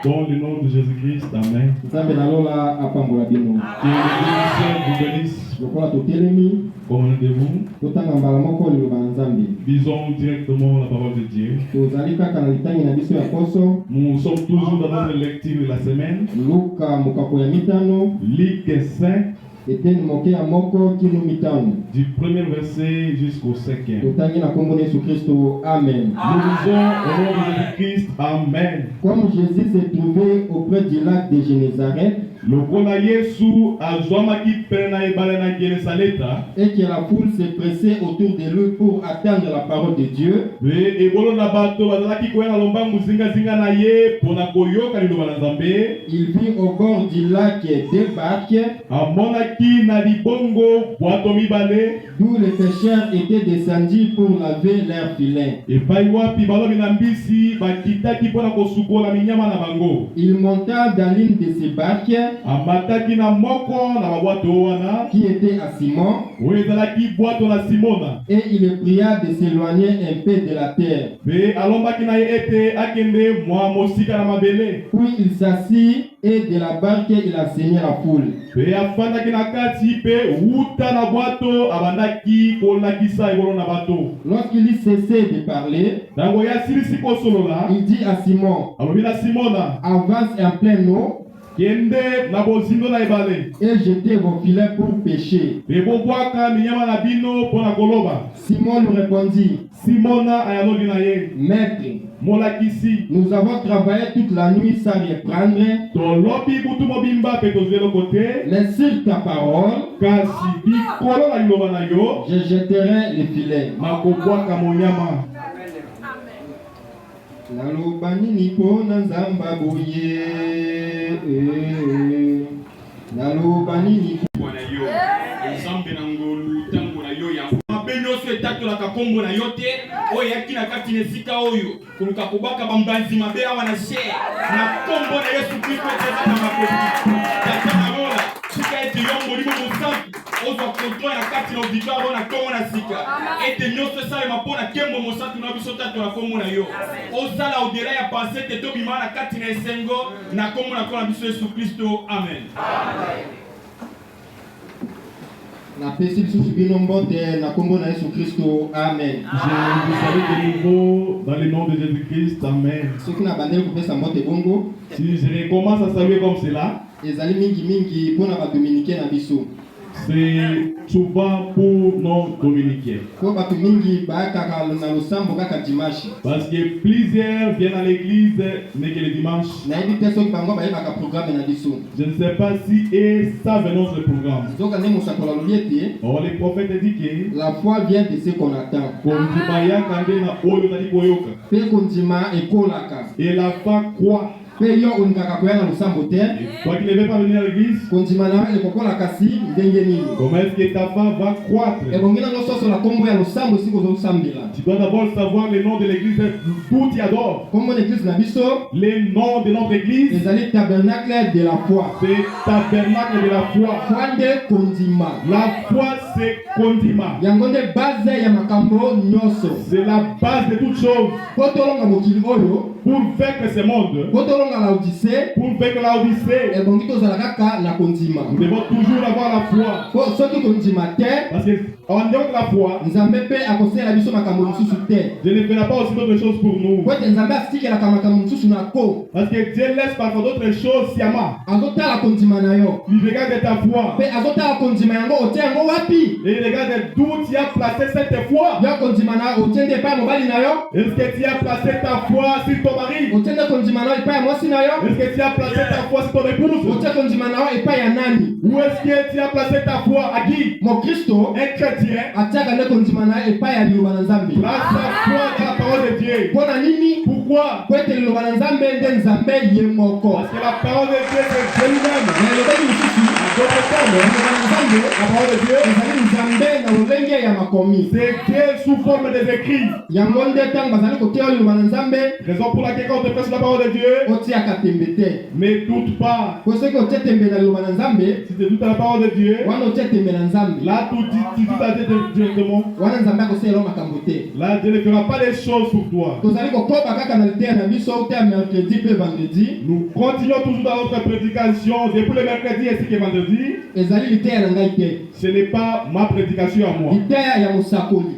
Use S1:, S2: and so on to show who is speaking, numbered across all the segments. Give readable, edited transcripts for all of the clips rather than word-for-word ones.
S1: Dans le nom de Jésus-Christ, Amen. Que l'Église vous bénisse. Commandez-vous. Disons directement la parole de Dieu. Nous sommes toujours dans notre lecture de la semaine. Luc 5. Du premier verset jusqu'au 5e. Nous disons au nom de Jésus-Christ, Amen.
S2: Comme Jésus s'est trouvé auprès du lac de Génézareth, et que la foule s'est pressée autour de lui pour attendre la parole de Dieu, il vit au bord du lac deux barques, d'où les pêcheurs étaient descendus pour laver leurs filets. Il monta dans l'une de ces barques qui était à Simon, et il le pria de s'éloigner un peu de la terre. Puis il s'assit et de la barque il enseignait la foule. Lorsqu'il eut cessé de parler, il dit à Simon, avance en pleine eau et jetez vos filets pour pêcher. Simon lui répondit, Maître, nous avons travaillé toute la nuit sans rien prendre, mais sur ta parole, je jetterai les filets. Naloba nini pona nzamba boye, naloba nini pona yo nzambe na ngolu tango na yo ya mabenyoso etatola kombo na yo te oyo yaki na kati na esika oyo koluka kobaka bambanzi mabe awa na share na kombo na Yesu Kristo eza na makoki tata na rola sika ete yo molimo mosantu ozo kontrol ya kati na auditoire ona kombo na sika ete nyonso esalema mpona kembo mosantu na biso tato na kombo na yo osala odela ya pensée te tobima na kati na esengo na kombo na kona biso Yesu Kristo. Amen. Na pesi biso bino mbote na kombo na Yesu Kristo. Amen.
S1: Je vous salue de nouveau dans le nom de Jésus-Christ. Amen.
S2: Soki na bandeli kopesa mbote bongo,
S1: si je recommence à saluer comme cela,
S2: ezali mingi pona ba dominicain na biso.
S1: C'est souvent pour nos dominicains. Parce que plusieurs viennent à l'église, mais que le dimanche. Je ne sais pas si ils savent notre programme. Or, les prophètes disent que
S2: la foi vient de ce qu'on attend.
S1: Et la foi quoi? Toi qui ne veux pas venir à l'église, comment est-ce que ta foi va croître? Tu dois d'abord savoir le nom de l'église d'où tu adores. Le nom de notre église,
S2: c'est tabernacle de la foi.
S1: C'est tabernacle de la foi. La foi c'est condiment. C'est la base de toutes choses. Pour vaincre ce monde, pour vaincre la Odyssée, nous devons toujours avoir la foi. Parce que en dehors de la foi, je ne ferai pas aussi d'autres choses pour nous. Parce que Dieu laisse parfois d'autres choses sciemment. Il regarde ta foi. Et il regarde d'où tu as placé cette foi. Est-ce que tu as placé ta foi sur ton mari? Est-ce que tu as placé ta foi sur ton épouse? Ou est-ce que tu as placé ta foi à qui? Un chrétien place sa foi dans la parole de Dieu. Pourquoi? Parce que la parole de Dieu c'est Dieu lui-même. La parole de Dieu c'est Dieu sous forme des écrits. Raison pour
S2: pour laquelle quand on te prêche la parole de Dieu, ne doute pas. Si tu doutes à la parole de Dieu, là tu doutes à Dieu directement. Là Dieu ne fera pas les choses pour toi. Nous continuons toujours dans notre prédication depuis le mercredi ainsi que vendredi. Ce n'est pas ma prédication à moi.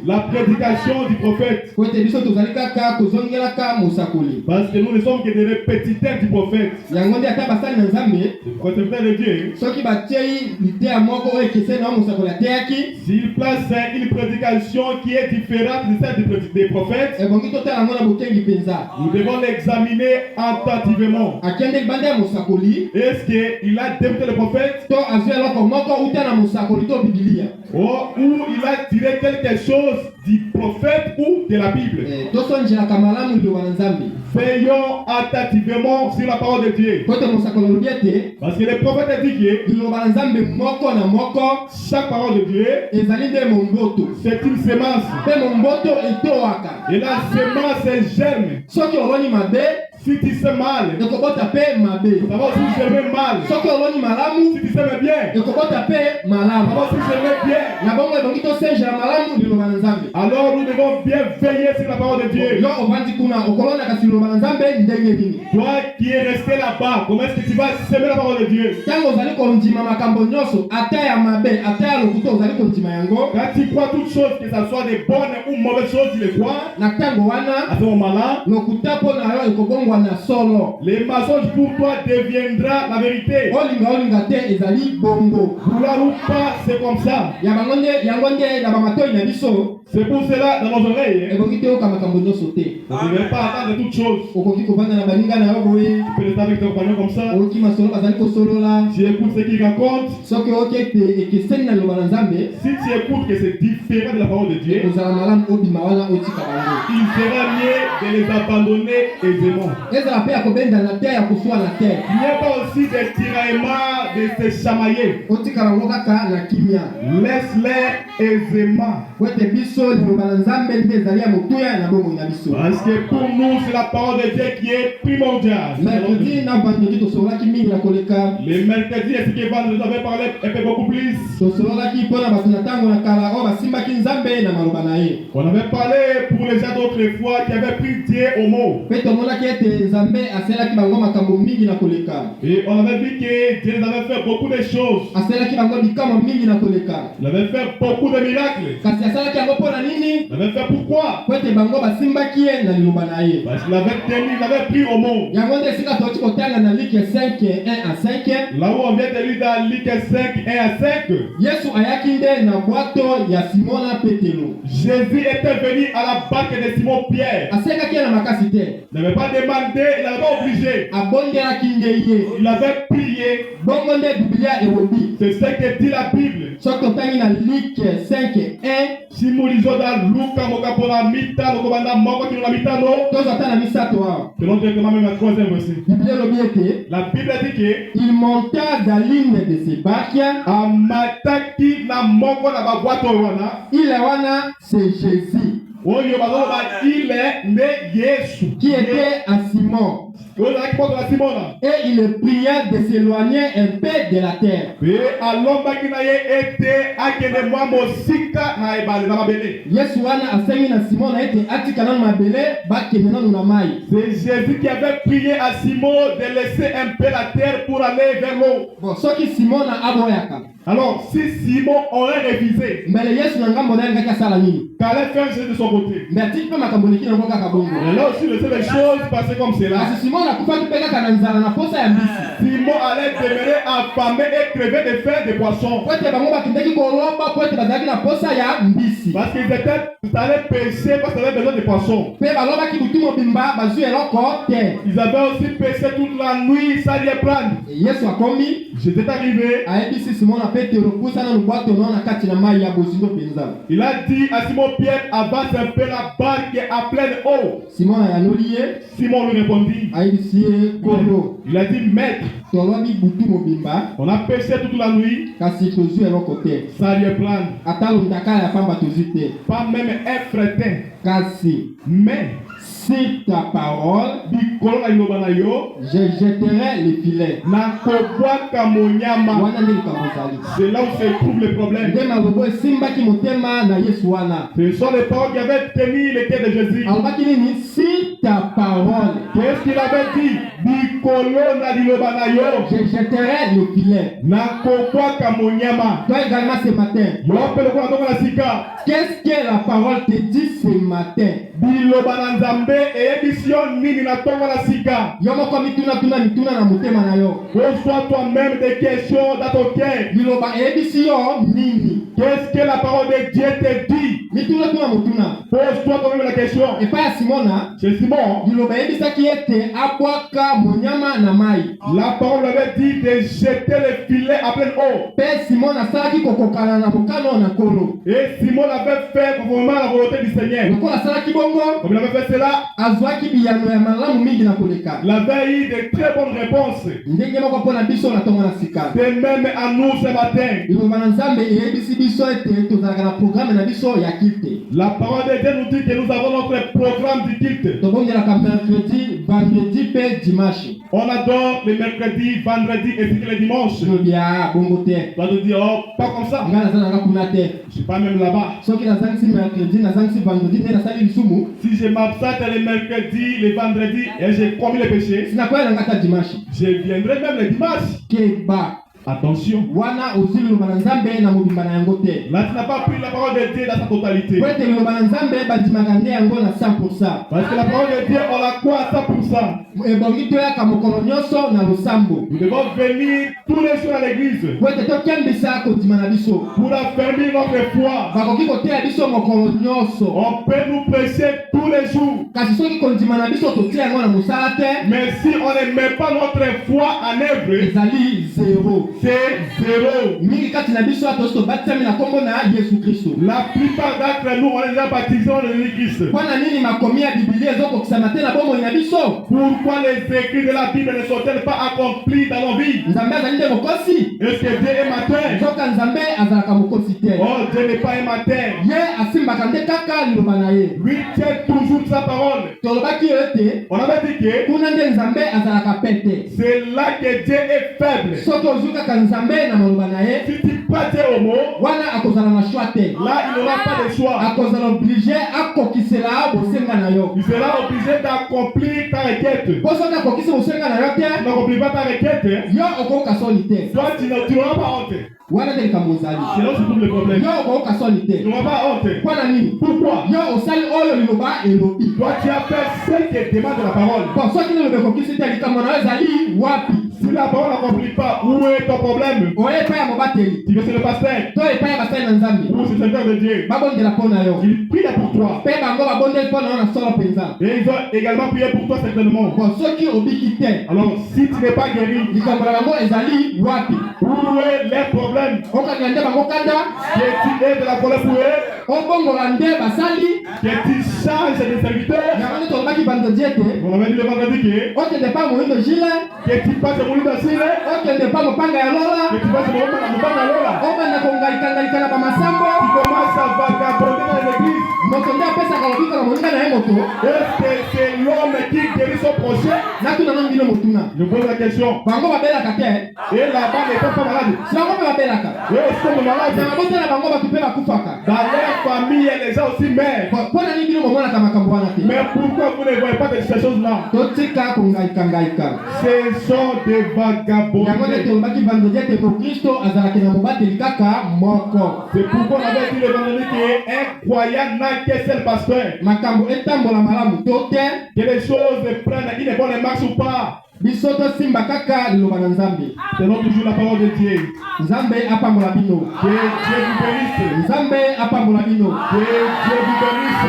S2: La prédication du prophète. Parce que nous ne sommes que des répétiteurs du prophète. Concepteur de Dieu. S'il place une prédication qui est différente de celle des prophètes, nous devons l'examiner attentivement. Est-ce qu'il a débuté le prophète? Ou il a tiré quelque chose du prophète ou de la Bible? Veillons attentivement sur la parole de Dieu. Parce que le prophète a dit que chaque parole de Dieu, c'est une semence. Et la semence germe. Si tu sais mal, ça va aussi germer mal. Si tu sais bien, ça va aussi germer bien. Alors nous devons bien veiller sur la parole de Dieu. Toi qui es resté là-bas, comment est-ce que tu vas semer la parole de Dieu? Quand tu crois toutes choses, que ce soit des bonnes ou mauvaises choses, tu les crois. À ce moment-là, les mensonges pour toi deviendra la vérité. Vouloir ou pas, c'est comme ça. C'est pour cela, dans nos oreilles, on ne devrait pas attendre toutes choses. Tu peux rester avec tes compagnons comme ça. Tu écoutes ce qu'ils racontent. Si tu écoutes que c'est différent de la parole de Dieu, il sera mieux de les abandonner aisément. Il n'y a pas aussi des tiraillements, de se chamailler. Laisse-les aisément. Parce que pour nous, c'est la parole de Dieu qui est primordiale. Les mercredis, est-ce que Van nous avait parlé un peu beaucoup plus? On avait parlé pour les gens d'autrefois qui avaient pris Dieu au mot. Et on avait vu que Dieu avait fait beaucoup de choses. Il avait fait beaucoup de miracles. Il avait fait pourquoi? Parce qu'il avait tenu, il avait pris au mot. Là où on vient de lire dans Luc 5, 1 à 5. Jésus était venu à la barque de Simon Pierre. Il n'avait pas demandé, il n'avait pas obligé. Il avait prié. C'est ce que dit la Bible. Si nous lisons dans Luca, directement même la 3e verset. La Bible dit que
S3: il monta dans l'une de ses barques. Il c'est Jésus. Qui était à Simon. Et il pria de s'éloigner un peu de la terre.
S2: C'est Jésus qui avait prié à Simon de laisser un peu la terre pour aller vers l'eau. Alors, si Simon aurait révisé, qu'allait faire Jésus de son côté? Et là aussi, le les choses passaient comme cela. Simon allait demeurer affamé et crever de faim de poissons. Parce qu'ils étaient allés pêcher parce qu'ils avaient besoin de poissons. Ils avaient aussi pêché toute la nuit sans rien prendre. J'étais arrivé. Il a dit à Simon Pierre, avance un peu la barque à pleine eau. Simon lui répondit. Il a dit, maître, on a pêché toute la nuit sans rien prendre. Pas même un fretin. Mais
S3: sur ta parole, je jetterai les filets.
S1: C'est là où se trouve le problème. Ce sont les paroles qui avaient tenu le cœur de Jésus.
S3: Si ta parole,
S1: Qu'est-ce qu'il avait dit?
S3: je jetterai le filet.
S1: Toi
S3: également ce matin, qu'est-ce que la parole te dit ce matin?
S1: Pose-toi toi-même des questions dans ton cœur. Qu'est-ce que la parole de Dieu te dit? Pose-toi toi-même la question. C'est Simon. La parole avait dit de jeter les filets à pleine eau. Et Simon avait fait conformément à la volonté du Seigneur. Comme il avait fait cela, il avait eu de très bonnes réponses. De même à nous ce matin. La parole de Dieu nous dit que nous avons notre programme du culte. On adore le mercredi, vendredi et puis le dimanche. Tu vas te dire, oh, pas comme ça. Je suis pas même là-bas. Si je m'absente le mercredi, le vendredi et j'ai commis le péché, je viendrai même le dimanche. Attention. Là, tu n'as pas pris la parole de Dieu dans sa totalité. Parce que la parole de Dieu, on la croit à 100%. Nous devons venir tous les jours à l'église pour affermir notre foi. On peut nous prêcher tous les jours. Mais si on ne met pas notre foi en œuvre, c'est zéro. La plupart d'entre nous, on les a baptisés dans l'église. Pourquoi les écrits de la Bible ne sont-ils pas accomplis dans nos vies? Est-ce que Dieu est matin? Oh, Dieu n'est pas un matin. Lui tient toujours sa parole. On avait dit que c'est là que Dieu est faible. Si tu pas Dieu au mot, là il n'aura pas de choix. Il sera obligé d'accomplir ta requête. Tu n'accomplis pas ta requête, toi tu n'auras pas honte. C'est là où se trouve le problème. Tu n'auras pas honte. Pourquoi? Toi tu as fait ce que demande la parole. Si la parole n'accomplit pas, où est ton problème? Tu veux c'est le pasteur ou c'est le serviteur de Dieu. Il prie pour toi. Et ils ont également prié pour toi certainement. Alors si tu n'es pas guéri, où est leur problème? Que tu es de la colère pour eux, que tu changes de serviteur. On avait dit le vendredi que tu passes au moulin d'Achille, que tu passes au moulin d'Alola. Tu commences à vagabonder dans l'église. Est-ce que c'est l'homme qui guérit son prochain? Je pose la question. Et là-bas, les gens sont malades. Et ils sont malades. Dans leur famille, les gens aussi meurent. Mais pourquoi vous ne voyez pas de ces choses-là? Ce sont des vagabonds. C'est pourquoi on avait dit le vendredi qu'un croyant n'a qu'un seul pasteur. Que les choses prennent une bonne marche ou pas. C'est toujours la parole de Dieu. Que Dieu vous bénisse. Que Dieu vous bénisse.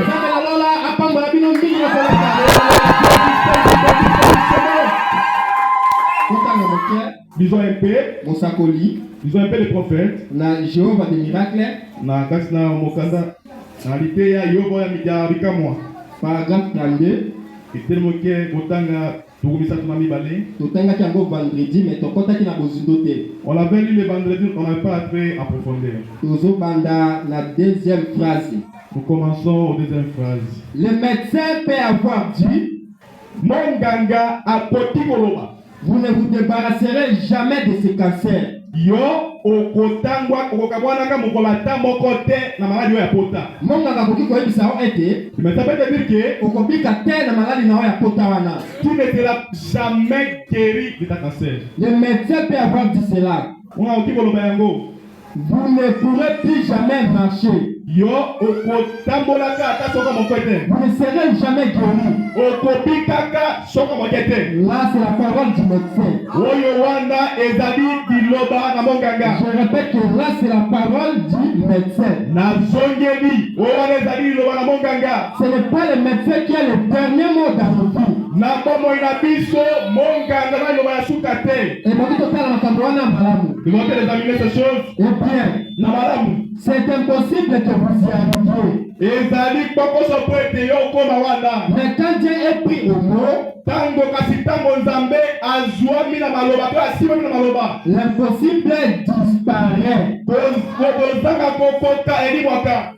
S1: Disons un peu. Disons un peu les prophètes.
S3: Na Jéhovah des miracles.
S1: Na kasina mokanda. Na liteya yobo ya mijarika moi.
S3: Paragraphe 32.
S1: Itelmoke motanga
S3: totangaki yango vendredi mais tokotaki na bozindo te.
S1: On l'avait lu le vendredi, on n'avait pas entré en profondeur.
S3: Tozobanda la deuxième phrase.
S1: Nous commençons aux deuxième phrase.
S3: Le médecin peut avoir dit,
S1: Monganga apoti koloba.
S3: vous ne vous débarrasserez jamais de ce cancer.
S1: Yo okotangwa okokabwanaka mokolata mokote na maladi ya pota.
S3: Monganga koki koyebisa o ete,
S1: Mais ça veut dire que
S3: okobika te na maladi na o ya pota wana.
S1: tu ne seras jamais guéri de ta cancer.
S3: Le médecin peut avoir dit cela.
S1: On a oti koloba yango.
S3: Vous ne pourrez plus jamais marcher.
S1: Yo okotambolaka ata soka mokote.
S3: Vous ne serez jamais guéri.
S1: Okobikaka soka mokote.
S3: Là, c'est la parole du médecin.
S1: Oyo wana ezali biloba na monganga.
S3: Je répète que là, c'est la parole du médecin.
S1: Na zongeli oyo wana ezali biloba na monganga.
S3: Ce n'est pas le médecin qui a le dernier mot dans nos vies.
S1: Na bomoi na biso monganga na biloba ya suka te.
S3: Et moi, tout à makambo wana malamu.
S1: Nous allons examiner ces choses.
S3: Eh bien,
S1: Na malamu.
S3: c'est impossible que vous y arriviez.
S1: Ezali kokoso po ete yo okoma wana.
S3: Mais quand Dieu est pris au mot,
S1: Tango kasi tango nzambe azwami na maloba to asimami na maloba.
S3: l'impossible disparaît.
S1: Kozanga kokota elimwaka.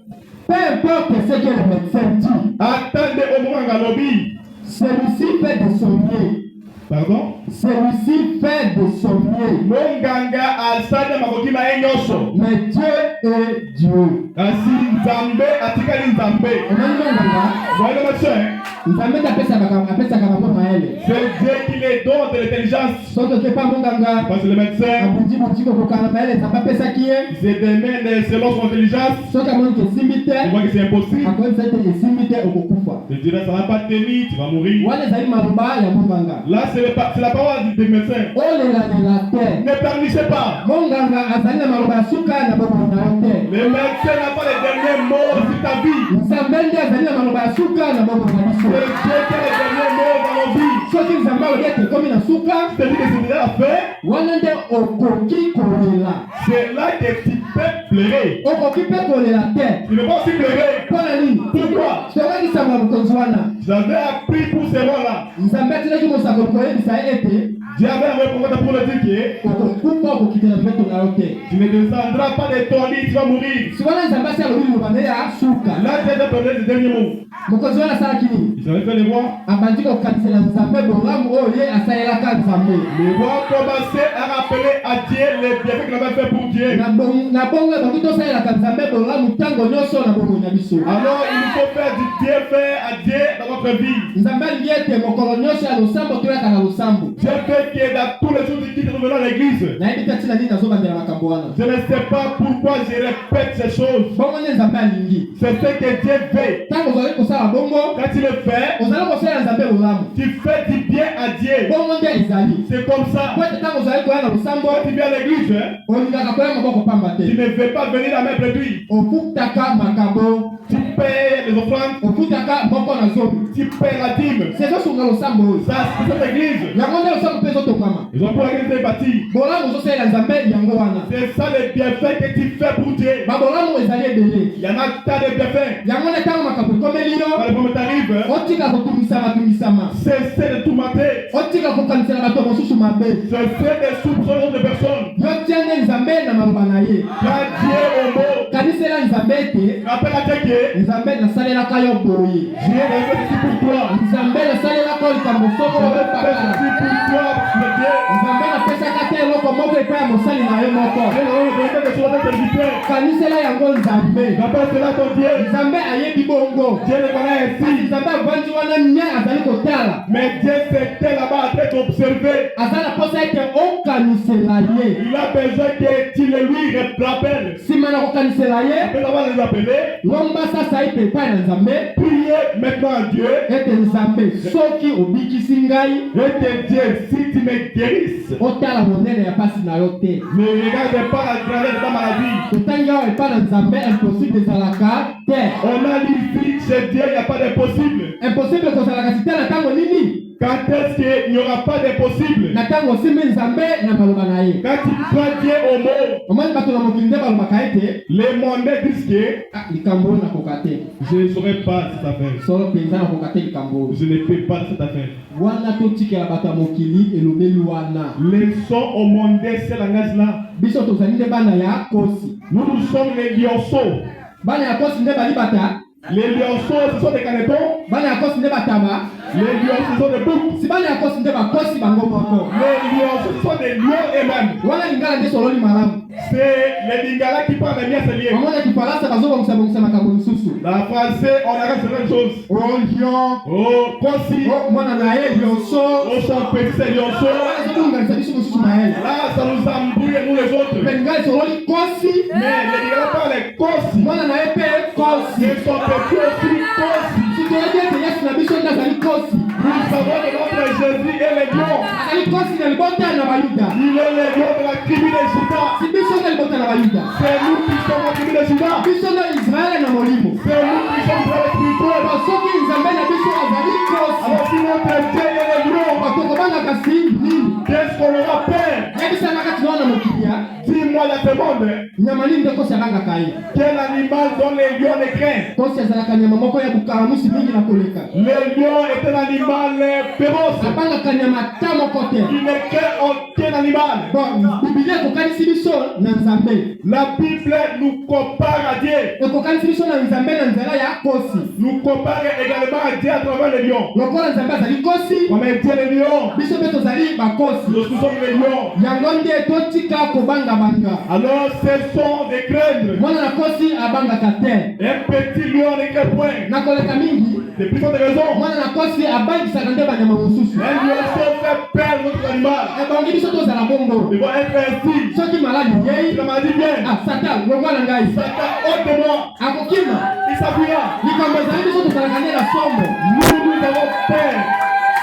S3: Peu importe ce que le médecin dit,
S1: Atande omonganga lobi.
S3: celui-ci fait de son mieux.
S1: Pardon?
S3: Celui-ci fait de son mieux.
S1: Monganga asali makoki na ye nyonso.
S3: Mais Dieu est Dieu.
S1: Kasi nzambe atikali nzambe.
S3: Omoni monganga,
S1: Voyez le machin?
S3: nzambe apesaka bango mayele.
S1: C'est Dieu qui les donne de l'intelligence.
S3: Soki oke pa monganga,
S1: Parce que le médecin
S3: abudi kokokana mayele nzambe apesaki ye.
S1: se démène selon son intelligence.
S3: Soki amoni ke esimbi te,
S1: Tu vois que c'est impossible.
S3: akoyebisa ete esimbi te okokufa.
S1: Je dirais ça va pas tenir, tu vas mourir.
S3: Wana ezali maloba ya monganga.
S1: Là c'est la parole du médecin.
S3: Olelalela te.
S1: Ne permissez pas.
S3: Monganga azali na maloba ya suka na bomoi na yo te.
S1: Le médecin n'a pas les derniers mots sur ta vie.
S3: Nzambe nde azali na maloba ya suka na bomoi na biso.
S1: C'est Dieu qui a les derniers mots dans nos vies.
S3: Soki nzambe alobi ete ekomi na suka,
S1: C'est-à-dire que c'est déjà fait.
S3: wana nde okoki kolela.
S1: C'est là que tu peux pleurer.
S3: Okoki mpe kolela te.
S1: Tu ne peux pas aussi pleurer.
S3: Mpo na nini?
S1: Pourquoi?
S3: Tokokisanga bokonzi wana.
S1: J'avais appris pour ces mots-là.
S3: Nzambe atilaki mosakoli koyebisa ye ete
S1: Dieu avait un prophète pour le dire que
S3: okokufa okokitela mpeto na yo te.
S1: tu ne descendras pas de ton lit, tu vas mourir.
S3: Si wana nzambe asi alobi liloba nde ya suka,
S1: Là, Dieu a donné les derniers mots.
S3: mokonzi wana asalaki nini?
S1: Ils avaient fait les rois.
S3: Abandi kokanisela nzambe bolamu oyo ye asalelaka nzambe.
S1: Les rois commençaient à rappeler à Dieu les bienfaits qu'il avait fait pour Dieu.
S3: Na bongo ebongi tosalelaka nzambe bolamu ntango nyonso na bomoi na biso.
S1: Alors, il nous faut faire du bienfait à Dieu dans notre vie.
S3: Nzambe alingi ete mokolo nyonso ya losambo toyaka na losambo.
S1: Dieu fait que dans tous les jours qui nous venons à l'église.
S3: nayebi te ntina nini nazobandela makambo wana.
S1: Je ne sais pas pourquoi je répète ces choses.
S3: Bongo nde nzambe alingi.
S1: C'est ce que Dieu fait.
S3: Ntango ozali kosala bongo,
S1: Quand tu le fais,
S3: ozali kosalela nzambe bolamu.
S1: tu fais du bien à Dieu.
S3: Bongo nde ezali.
S1: C'est comme ça.
S3: Po ete ntango ozali koya na losambo,
S1: Quand tu viens à l'église, hein,
S3: olingaka koya maboko pamba
S1: tu
S3: te.
S1: ne veux pas venir la main réduite.
S3: Ofutaka makambo,
S1: Tu payes les offrandes,
S3: ofutaka moko na zomi.
S1: tu payes la dîme.
S3: Sezosunga losambo oyo.
S1: Ça, c'est cette église.
S3: Yango nde losambo mpe ezotongama.
S1: Ils ont pour laquelle ils étaient bâtis.
S3: Bolamu ozosalela nzambe yango wana.
S1: C'est ça le bienfait que tu fais pour Dieu.
S3: Babolamu ezali ebele.
S1: Il y en a tant de bienfaits.
S3: Yango nde ntango makambo ekomeli yo,
S1: Quand le moment t'arrive, hein,
S3: otika kotumisama.
S1: cessez de tout mater.
S3: Otika kokanisela bato mosusu mabe.
S1: Cessez de soupçonner de personnes.
S3: Yo tia nde nzambe na maloba na ye.
S1: Quand Dieu au mot,
S3: Kanisela nzambe ete
S1: rappelle à Dieu que
S3: nzambe nasalelaka yo boye.
S1: Dieu est fait ici pour toi.
S3: Nzambe nasalelaka yo likambo soko
S1: Dieu
S3: oyo
S1: est fait
S3: pakala.
S1: ici pour toi, le Dieu.
S3: Nzambe napesaka te eloko moko epai ya mosali na ye moko.
S1: Dieu est fait de sur notre serviteur.
S3: Kanisela yango nzambe.
S1: Rappelle cela ton Dieu.
S3: Nzambe ayebi bongo.
S1: Dieu le connaît
S3: Kasi
S1: ainsi.
S3: nzambe avandi wana nya azali kotala.
S1: Mais Dieu s'était là-bas en train d'observer.
S3: Aza na posa ete okanisela ye.
S1: Il a besoin que tu le lui rappelles.
S3: Nsima na kokanisela ye,
S1: Après avoir les appelés,
S3: lomba sasa ye mpe epai na nzambe
S1: priez maintenant à Dieu.
S3: ete nzambe soki obikisi ngai,
S1: Et que Dieu, si tu me guérisses,
S3: otala monene ya pasi na yo te.
S1: ne regarde pas la grandeur de ta maladie.
S3: Totangi awa epai na nzambe impossible ezalaka te.
S1: On a dit ici, chez Dieu, il n'y a pas d'impossible.
S3: Impossible kozalaka si te na ntango nini?
S1: Quand est-ce qu'il n'y aura pas d'impossible?
S3: Na tango osimbi Nzambe na maloba na ye.
S1: Quand tu crois Dieu au mot,
S3: Omoni bato na mokili nde balobaka ete
S1: les mondes disent que
S3: likambo oyo nakoka te.
S1: je ne saurais pas cette affaire.
S3: Solo mpenza nakoka te likambo oyo.
S1: Je ne fais pas cette affaire.
S3: Wana totikela bato ya mokili elobeli wana.
S1: Les sons au monde, c'est la ngage là.
S3: Biso tozali nde bana ya kosi.
S1: Nous sommes les lionceaux.
S3: Bana ya kosi nde bali bata.
S1: Les lionceaux, ce sont des canetons.
S3: Bana ya kosi nde bataba.
S1: Les lions, ce sont des boucs.
S3: Si bana ya kosi nde bakosi bango moko.
S1: Les lions, ce sont des lions eux-mêmes.
S3: Wana lingala nde sololi malamu.
S1: C'est les lingala qui parlent des miens liés.
S3: Omona kifaransa bazobongisa makambo misusu.
S1: La français, on arrête certaines choses.
S3: Oh lion.
S1: Oh, kosi.
S3: Oh mwana na ye lionso.
S1: Oh, son petit, c'est lionceau.
S3: Wana zobongalisa biso mosusu na ye.
S1: Là, ça nous embrouille, nous les autres.
S3: Mais lingala sololi kosi.
S1: Mais les lingala parlent kosi.
S3: Mwana na ye pe kosi.
S1: Ils sont petits aussi kosi.
S3: Si toyebi ete Yesu na biso nde azali kosi.
S1: Nous savons que notre Jésus est le lion.
S3: Azali kosi na libota na bayuda.
S1: Il est le lion de la tribu de Juda.
S3: Si biso nde libota na bayuda.
S1: C'est nous qui sommes la tribu de Juda.
S3: Biso nde Israele na molimo.
S1: C'est nous qui sommes les spirituels.
S3: Soki Nzambe na biso azali kosi.
S1: Alors si notre Dieu est le lion,
S3: Tokobangaka si nini?
S1: qu'est-ce qu'on aura peur?
S3: Yebisanga kati naona mokili ya.
S1: Dis-moi, la demande.
S3: Nyama nini nde kosi abangaka ye?
S1: Quel animal dont les lions ne craignent?
S3: Kosi azalaka nyama moko ya bukalamusi mingi na koleka.
S1: Le lion est un animal féroce.
S3: Abangaka nyama ta moko te.
S1: Il ne craint aucun animal.
S3: Bon, Biblia ekokanisi biso na Nzambe.
S1: La Bible nous compare à Dieu.
S3: Ekokanisi biso na Nzambe na nzela ya kosi.
S1: Nous compare également à Dieu à travers le lion.
S3: Lokola Nzambe azali kosi,
S1: On met Dieu le lion.
S3: biso mpe tozali bakosi.
S1: Nous sommes les lions.
S3: Yango nde totika kobanga-banga.
S1: Alors cessons de craindre.
S3: Mwana na kosi abangaka te.
S1: Un petit lion ne craint point.
S3: Na koleka mingi,
S1: C'est plus de raison.
S3: mwana na kosi abangisaka nde banyama mosusu.
S1: Un lionceau fait perdre notre animal.
S3: Ebongi biso tozala bongo.
S1: Il va être ainsi.
S3: Soki maladi
S1: Si
S3: yei,
S1: la maladie vient,
S3: Satan longwa na ngai
S1: Satan ôte de moi.
S3: akokima
S1: Il s'appuiera.
S3: likambo ezali biso tozalaka nde na sombo.
S1: Nous avons peur.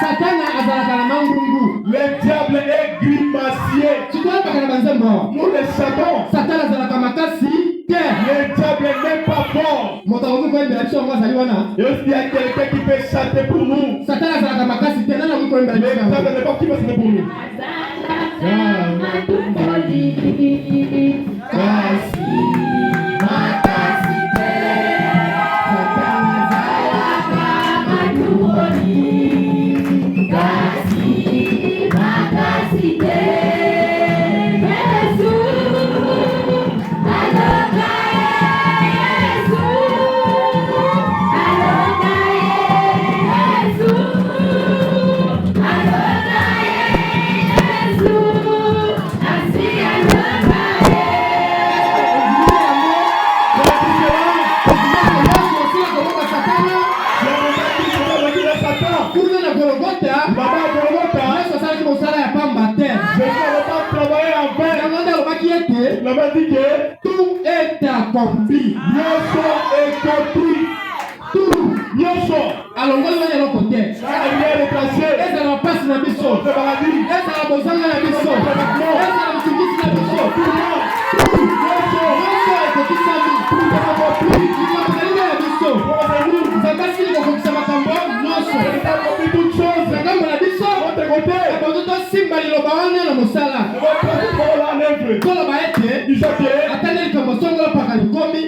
S3: Satana azalaka na mangungu.
S1: Le diable est grimacier.
S3: Sikoyebaka na banzembo awa.
S1: Nous le savons.
S3: Satana azalaka makasi te.
S1: Le diable n'est pas fort.
S3: Moto akoki koyembela biso yango azali wana.
S1: Et aussi, il y a quelqu'un qui peut chanter pour nous.
S3: Satana azalaka makasi te. Nani akoki koyembela
S1: Le
S3: biso
S1: diable
S3: yango?
S1: n'est pas qui peut chanter pour nous. La main dit que
S3: Tout est accompli.
S1: Yoso est compris.
S3: Tout.
S1: Yoso.
S3: alongoli wana eloko te ezala mpasi na biso ezala bozanga na biso ezala mokingisi na biso nyonso ekokisami likambo zalinga na biso nzambe asili kokokisa makambo nyonso na ngambo na biso ebongi tosimba liloba wana na mosala toloba ete ata nde likambo songola mpaka likomi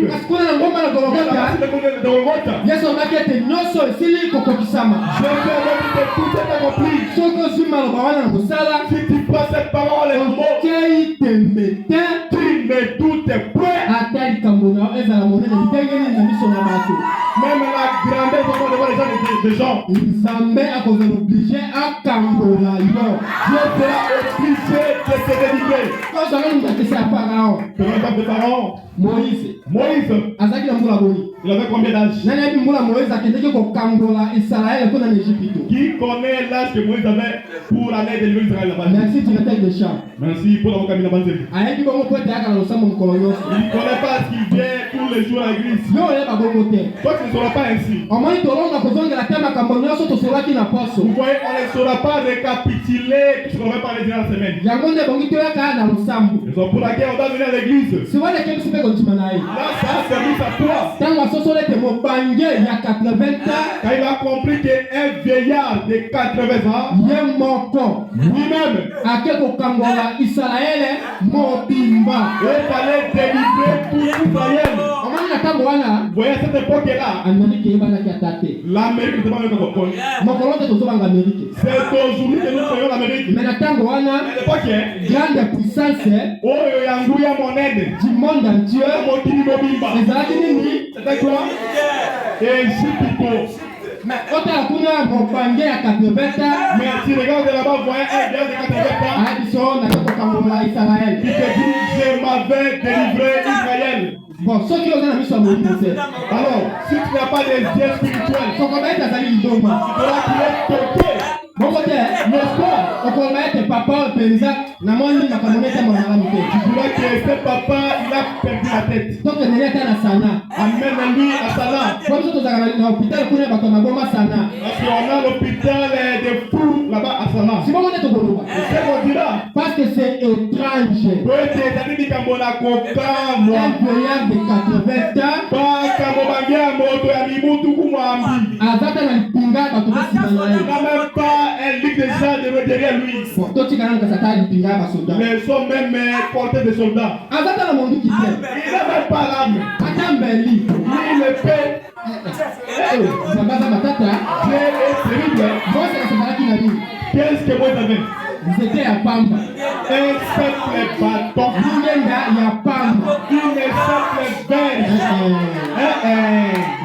S3: kasi kuna na ngomba na gologota yesu alobaki ete nyonso esili kokokisama soki ozwi maloba wana na mosala okei tembe te ata likambo na ezala monene ndenge nini na miso na bato
S1: même la grandeur devant les gens
S3: nzambe akozala oblige akambola yo
S1: Dieu sera obligé de se délivrer.
S3: kozala mokakisi ya Pharaon.
S1: De Pharaon. Moïse
S3: azalaki na mbula boni.
S1: Il avait combien d'âge?
S3: Nani ayebi mbula Moïse akendeki kokambola Israël mpona na Égypte.
S1: Qui connaît l'âge que Moïse avait pour aller délivrer Israël là-bas?
S3: Merci directeur de champ.
S1: Merci pour avoir kamina banzeli.
S3: Ayebi bongo po ete ayaka na losambo mokolo nyonso.
S1: Il ne connaît pas ce qu'il vient tous les jours à l'église.
S3: Yo oyeba bongo te.
S1: Toi tu ne sauras pas ainsi.
S3: Omoni tolonga kozongela te makambo nyonso tosolaki na poso.
S1: Vous voyez, on ne saura pas récapituler tout ce qu'on va parler durant la semaine.
S3: Yango nde
S1: Raison pour laquelle on doit venir à l'église. Là, ça a servi sa toi. Quand il a compris qu'un vieillard de 80 ans, lui-même, est allé délivrer tout Israël. Vous voyez, à cette époque-là, l'Amérique n'était pas même comme c'est aujourd'hui que nous prenons l'Amérique. Mais à l'époque, grande puissance du monde entier, c'était quoi? Égypte. Mais quand tu as mon panier à 80 ans, mais tu regardes là-bas, vous voyez un gars de 80 ans, Israël. Il te dit, je m'avais délivré Israël. Bon, ceux qui ont mis sur mon procès. Alors, si tu n'as pas des yeux spirituels, tu dois être toqué. Bon côté, n'est-ce pas? On peut mettre papa au paysan. Tu diras que ce papa, il a perdu la tête. Donc, il est à Sana. Amène-lui à Sana. Comme ça, tu as l'hôpital pour les bâtiments à Sana. Parce qu'on a l'hôpital de fous là-bas à Sana. Si vous voulez te voir, c'est bon, dis-là. Parce que c'est étrange. Un vieillard de 80 ans. Elle lit déjà derrière lui. Les sont même portés de soldats. Il n'a même pas l'âme. Lui, le paix. Dieu est terrible. Qu'est-ce que vous avez? Vous étiez à Pamba. Un simple bâton. Une simple verge.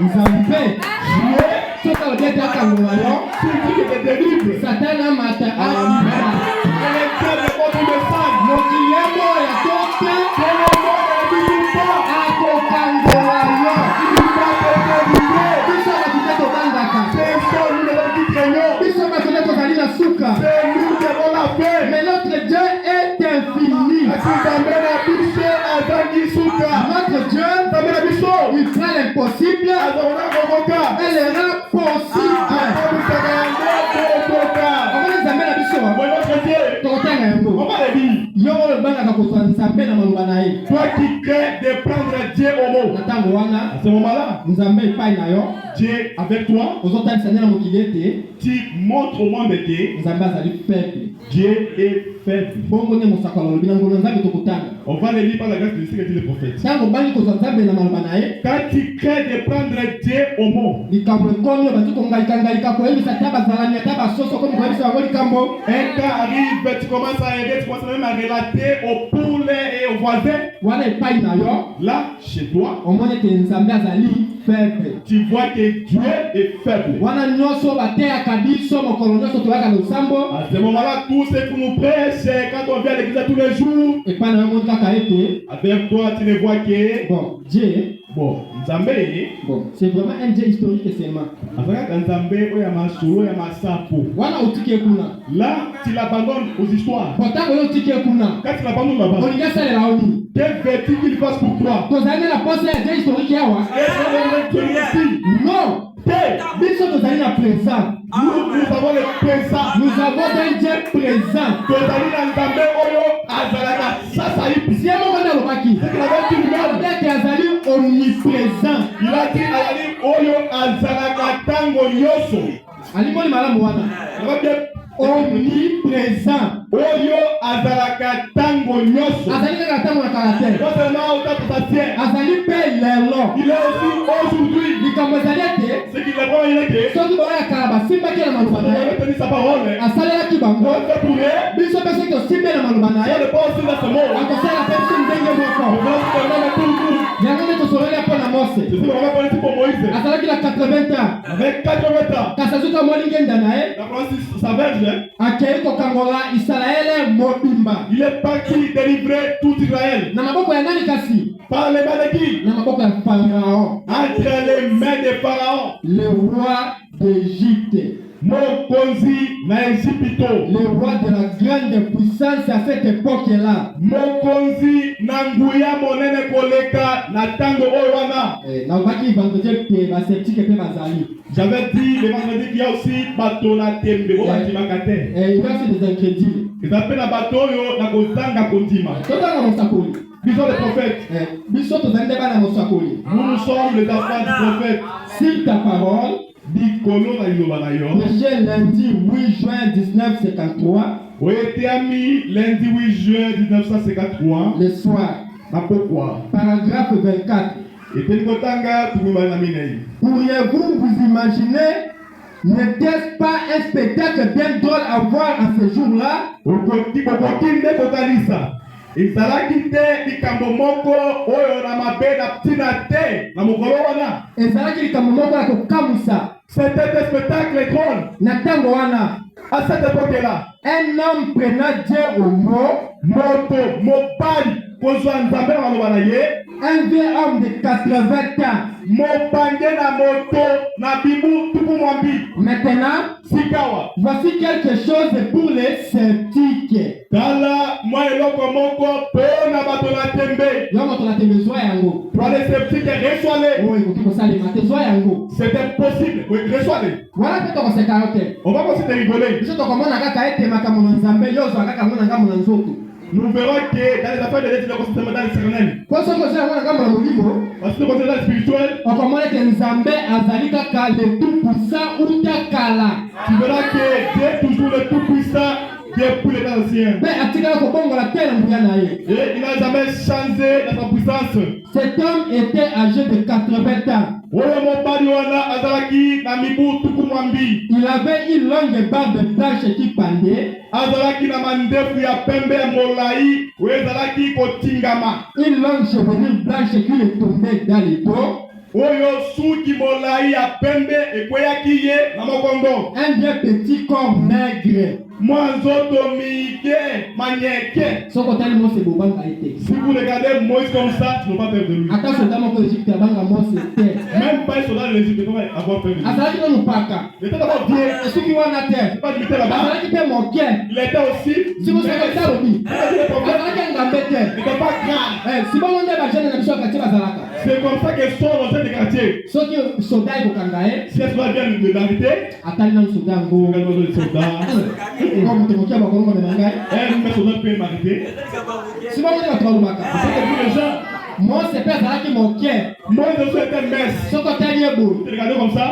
S1: Vous avez fait. Satan a maté à mais notre Dieu est infini. Notre Dieu, il prend l'impossible et le rend possible. Toi qui crées de prendre Dieu au mot. À ce moment-là, Dieu avec toi, tu montres au monde que Dieu est faible. On va le lire par la grâce du Seigneur et le prophète. Quand tu crées de prendre Dieu au mot, un cas arrive, tu commences à aider, tu commences même à relater aux poulets et aux voisins. Là, chez toi, tu vois que Dieu est faible. À ce moment-là, tout ce que nous prêchons, quand on vient à l'église tous les jours, avec toi, tu ne vois que Dieu. Bon, c'est vraiment un Dieu historique seulement. Là, tu l'abandonnes aux histoires. Quand tu l'abandonnes là-bas, quel vertu qu'il fasse pour toi? Non! Nous avons le présent. Nous avons un Dieu présent. Omniprésent. Il a dit Oyo Azalaka Tango Nyoso. Alimoni malamu wana. Omniprésent. Oyo Azalaka Tango Nyoso. Azalika Tango Nakaraté. Non seulement au temps de sa tienne. Azalipe Lelo. Il est aussi aujourd'hui. Likamozaliate. Ce qu'il est bon, il est que. Soki boya Karaba Simba qui est la malubana. Il a tenu sa parole. Asalera Kibango. On fait pour eux. Biso personne qui Simba la malubana. Il ne pas aussi dans ce monde. On conseille la personne d'Enge Moko. On va se faire tout le monde. Yangone to sorele pour la Mose. C'est ce qu'on va parler pour Moïse. Asalaki la 80 ans. Avec 80 ans. Kasazuka Molingenda nae. La Francis sa verge. Akei ko Kangola Israël mobimba. Il est parti délivrer tout Israël. Na maboko ya nani kasi? Par les mains de qui? Na maboko ya Pharaon. Entre les mains de Pharaon. Le roi d'Égypte. Mokonzi na Égypte. Le roi de la grande puissance à cette époque-là. Mokonzi na nguya monene koleka na tango owana. Na baki vendredi pe ba sceptique pe bazali. J'avais dit le vendredi qu'il y a aussi Batona Tembe. Il y a aussi des incrédules. Ils appellent un bateau na kozanga kontima.
S3: Totanga mosakoli.
S1: Ils sont les prophètes.
S3: Biso tozande bana mosakoli.
S1: Nous sommes les enfants du prophète.
S3: Sur ta parole,
S1: Dikolo na iloba na yo.
S3: le lundi 8 juin 1953.
S1: Oetiami lundi 8 juin 1953.
S3: Le soir.
S1: Pourquoi?
S3: Paragraphe 24. Pourriez-vous vous imaginer, n'était-ce pas un spectacle bien drôle à voir à ce jour-là?
S1: ezalaki te likambo moko oyo na mabe na ntina te na mokolo wana.
S3: Ezalaki likambo moko ya kokamusa.
S1: C'était un spectacle drôle.
S3: Na ntango wana,
S1: à cette époque-là,
S3: un homme prenait Dieu au mot,
S1: moto mobali kozwa nzambe na maloba na ye.
S3: Un vieux homme de 80 ans.
S1: Mobange na moto na bibu tupu mwambi.
S3: Maintenant,
S1: sikawa.
S3: Voici quelque chose pour les sceptiques.
S1: Tala mwa eloko moko pona bato na tembe.
S3: Yo moto na tembe zwa yango.
S1: Pour les sceptiques, reçois-les.
S3: Oui, il faut que ça les mate zwa yango.
S1: C'est impossible. Oui, reçois-les.
S3: Voilà que tu sais carotte.
S1: On va commencer à rigoler.
S3: Je te commande kaka ete makambo na nzambe yo zwa kaka mona ngamo na nzoto.
S1: Nous verrons que dans les affaires de l'éthique, nous considérons dans l'éternel.
S3: Parce que
S1: nous considérons dans le spirituel.
S3: On commence que Nzambe azali kaka le tout puissant ou takala.
S1: Tu verras que Dieu est toujours le tout puissant depuis les temps anciens.
S3: Mais atika ko bongo la terre mbiana ye.
S1: Et il n'a jamais changé dans sa puissance.
S3: Cet homme était âgé de 80 ans.
S1: Il
S3: avait une longue barbe blanche qui pendait. Une longue chevelure blanche qui lui tombait dans les dos. Un vieux petit corps maigre. Si
S1: vous regardez Moïse comme ça, tu ne vas pas perdre de lui. Même pas un soldat de l'Égypte ne peut pas avoir peur de lui. Il était d'abord vieux. Pas limité là-bas. Il était aussi. Il n'était pas grave. C'est comme ça que sont dans cette quartier. Si un soldat vient de l'arrêter, un soldat peut m'arrêter.
S3: Moi, c'est pas ça qui m'en quête.
S1: Moi, je suis un mess.
S3: Ce côté est beau.
S1: Regardez comme ça.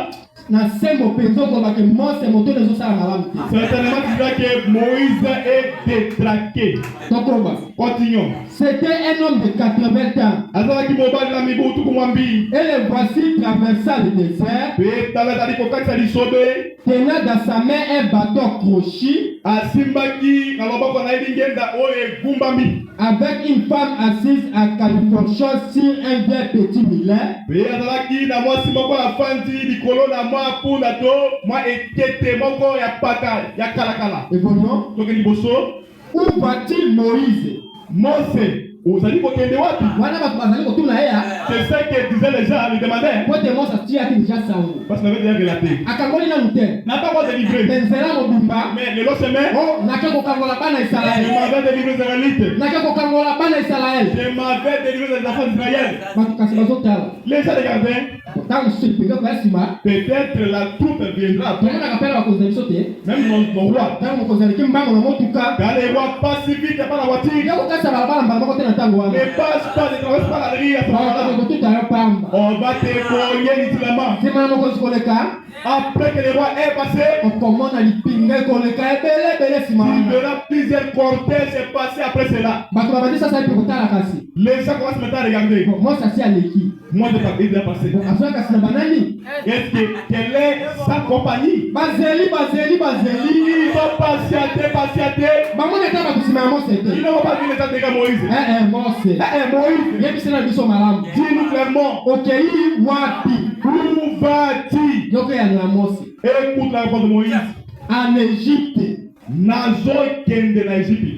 S3: Certainement, tu
S1: diras que Moïse est détraqué. Continuons.
S3: C'était un homme de 80 ans.
S1: Et
S3: le voici traversant le désert. Tenant dans sa main un bâton crochu. Avec une femme assise à califourchon sur un vieux petit millet. Et voyons, où va-t-il Moïse?
S1: Mose. C'est ce que disaient les gens, lui demandaient. Parce qu'il avait déjà relaté. N'a pas encore délivré. Mais le lendemain, il m'avait délivré les Israélites. Je m'avais délivré les enfants d'Israël. Les gens regardaient. Peut-être la troupe viendra. Même mon roi. Quand les rois passent si vite, il n'y a pas la voiture. Ne passe pas, ne traverse pas la rue à ce moment-là. On va te cogner inutilement. Après que le roi est passé, il verra plusieurs cortèges se passer après cela. Les gens commencent maintenant à regarder. Moi, je n'ai pas passé. Est-ce que quelle est sa compagnie? Ils vont patienter. Ils n'ont pas vu les gens de Moïse. Dis-nous clairement. Où va-t-il? Écoute la réponse de Moïse.
S3: En Égypte.
S1: Nazo kende na Égypte.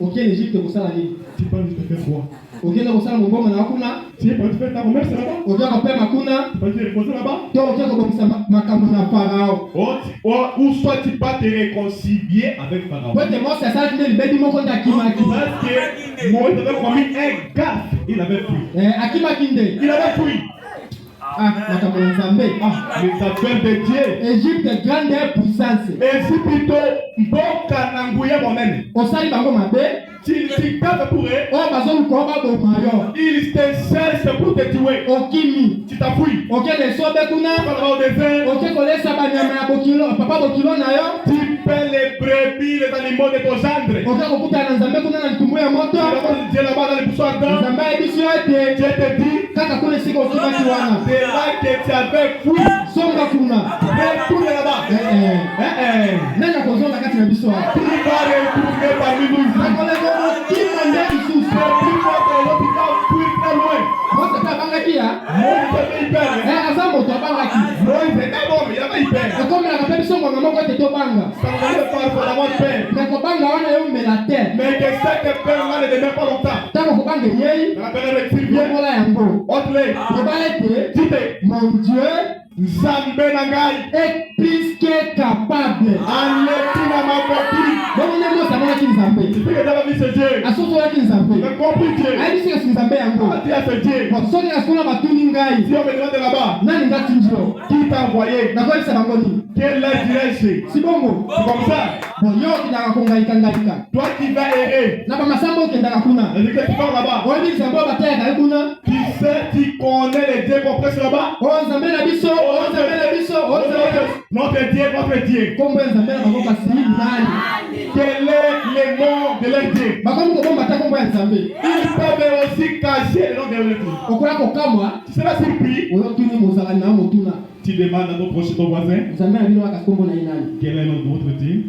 S3: Ok, l'Égypte, vous savez.
S1: Tu peux nous faire quoi?
S3: Ok, vous savez, mon na hakuna.
S1: Tu peux faire ta commerce là-bas?
S3: Ok, on peut makuna.
S1: Tu peux te reposer là-bas?
S3: Ok, on peut makambo na Pharaon.
S1: Ou soit tu peux te réconcilier avec Pharaon.
S3: Parce que moi, c'est ça que le bébé m'a dit Akimaki.
S1: Parce que Moïse avait commis un gaffe. Il avait fui.
S3: Akimakinde.
S1: Il avait fui. les affaires de Dieu.
S3: Égypte grande puissance.
S1: Et si plutôt mboka na nguya monene.
S3: Osali bango mabe.
S1: Tu tapes pour eux.
S3: Oh bazon komba bo mayo.
S1: Ils te cherchent pour te tuer.
S3: Okimi.
S1: Tu t'affouilles.
S3: OK les sobe kuna.
S1: Au désert.
S3: OK kolesa banyama ya bokilo. Papa bokilo na yo.
S1: Tu paies les brebis, les animaux de ton gendre.
S3: OK kokuta na nzambe kuna na litumbu ya moto.
S1: Dieu là-bas dans les buissons ardents.
S3: Nzambe ebiso ete.
S1: Dieu te dit.
S3: Kaka kule siko kibaki wana.
S1: C'est là que tu avais fui.
S3: Songa kuna.
S1: Retourne là-bas.
S3: Nana kozonga kati na biso.
S1: Tu vas retourner parmi nous. Mais que chaque père ne demeure pas longtemps.
S3: Mon Dieu
S1: Zambé Nangai
S3: est plus que capable.
S1: Aletina Makoti.
S3: Bon, on est mort, ça m'a dit Zambé.
S1: Tu peux que tu Dieu.
S3: A soto yaki Zambé.
S1: Mais compris Dieu.
S3: Ayi si kasi Zambé yango.
S1: Tu as ce Dieu.
S3: Bon, soki asuna batuni ngai.
S1: Si on me demande là-bas.
S3: Nani ngati njio.
S1: Qui t'a envoyé?
S3: Na kwa isa bangoni.
S1: Quel est dirigé?
S3: Si bongo.
S1: C'est comme ça.
S3: Bon, yo kidaka kongaika ngaika.
S1: Toi qui vas errer.
S3: Na ba masambo kendaka kuna.
S1: Et que tu pars là-bas.
S3: Oyebi Zambé bateka kuna.
S1: Tu sais, tu connais les dieux qu'on presse là-bas.
S3: Oh Zambé na biso, oh Zambé na biso, oh Zambé.
S1: Notre Dieu, notre Dieu.
S3: Kombo Zambé na bango kasi nani?
S1: Quel est le nom de leur Dieu?
S3: Bakomi ko bomba ta kombo ya Zambé.
S1: Ils peuvent aussi cacher le nom de leur Dieu.
S3: Okola ko kamwa.
S1: Tu seras surpris.
S3: Oyo tuni mozala na motuna.
S1: Tu demandes à ton prochain, ton voisin.
S3: Zambé na bino kasi kombo na inani?
S1: Quel est le nom de votre Dieu?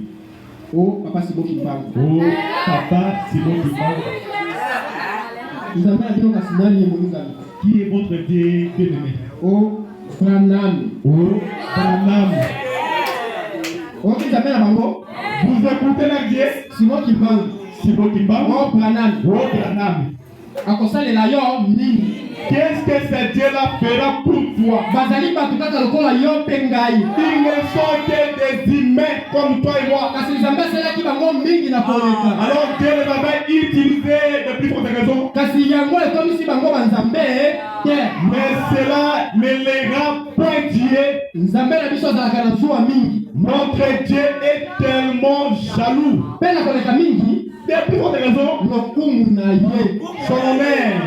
S3: Oh papa Siboki Mbango.
S1: Oh papa Siboki Mbango.
S3: Zambé na bino kasi nani yemonizali?
S1: Qui est votre Dieu bien-aimé?
S3: Oh Branham.
S1: Oh Branham.
S3: Oh Zambé na bango.
S1: Vous écoutez leur Dieu?
S3: Siboki Mbango.
S1: Siboki Mbango.
S3: Oh Branham.
S1: Oh Branham.
S3: Akosalela yo mingi.
S1: Qu'est-ce que ce Dieu-là fera pour toi?
S3: Bazali batu kaka lokola yo pe ngai.
S1: Ils ne sont que des humains comme toi et moi.
S3: Kasi Zambé asalaki bango mingi na koleka.
S1: Alors Dieu les avait utilisés de plus fortes raisons.
S3: Kasi yango ekomisi bango banzambe te.
S1: Mais cela ne les rend point Dieu.
S3: Nzambe na biso azalaka na zuwa mingi.
S1: Notre Dieu est tellement jaloux.
S3: Pe na koleka mingi.
S1: De plus fortes raisons.
S3: Lokumu na ye.
S1: Son mère.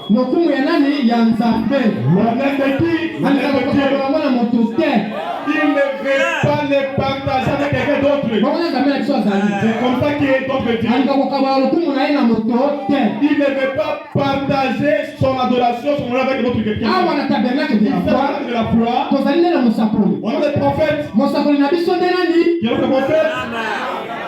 S3: Lokumu ya nani? Ya Nzambe.
S1: L'honneur de qui?
S3: Alikaka kokola na moto te.
S1: Il ne veut pas les partager avec quelqu'un d'autre.
S3: Bango na Nzambe na biso azali.
S1: C'est comme ça qu'il est notre Dieu.
S3: Alikaka kokola lokumu na ye na moto te.
S1: Il ne veut pas partager son adoration, son honneur avec d'autres quelqu'un.
S3: Awa na tabernacle de
S1: Il fait
S3: la foi.
S1: de la foi.
S3: Tozali nde na mosakoli.
S1: On a des prophètes.
S3: Mosakoli na biso nde nani?
S1: Qui ont des prophètes.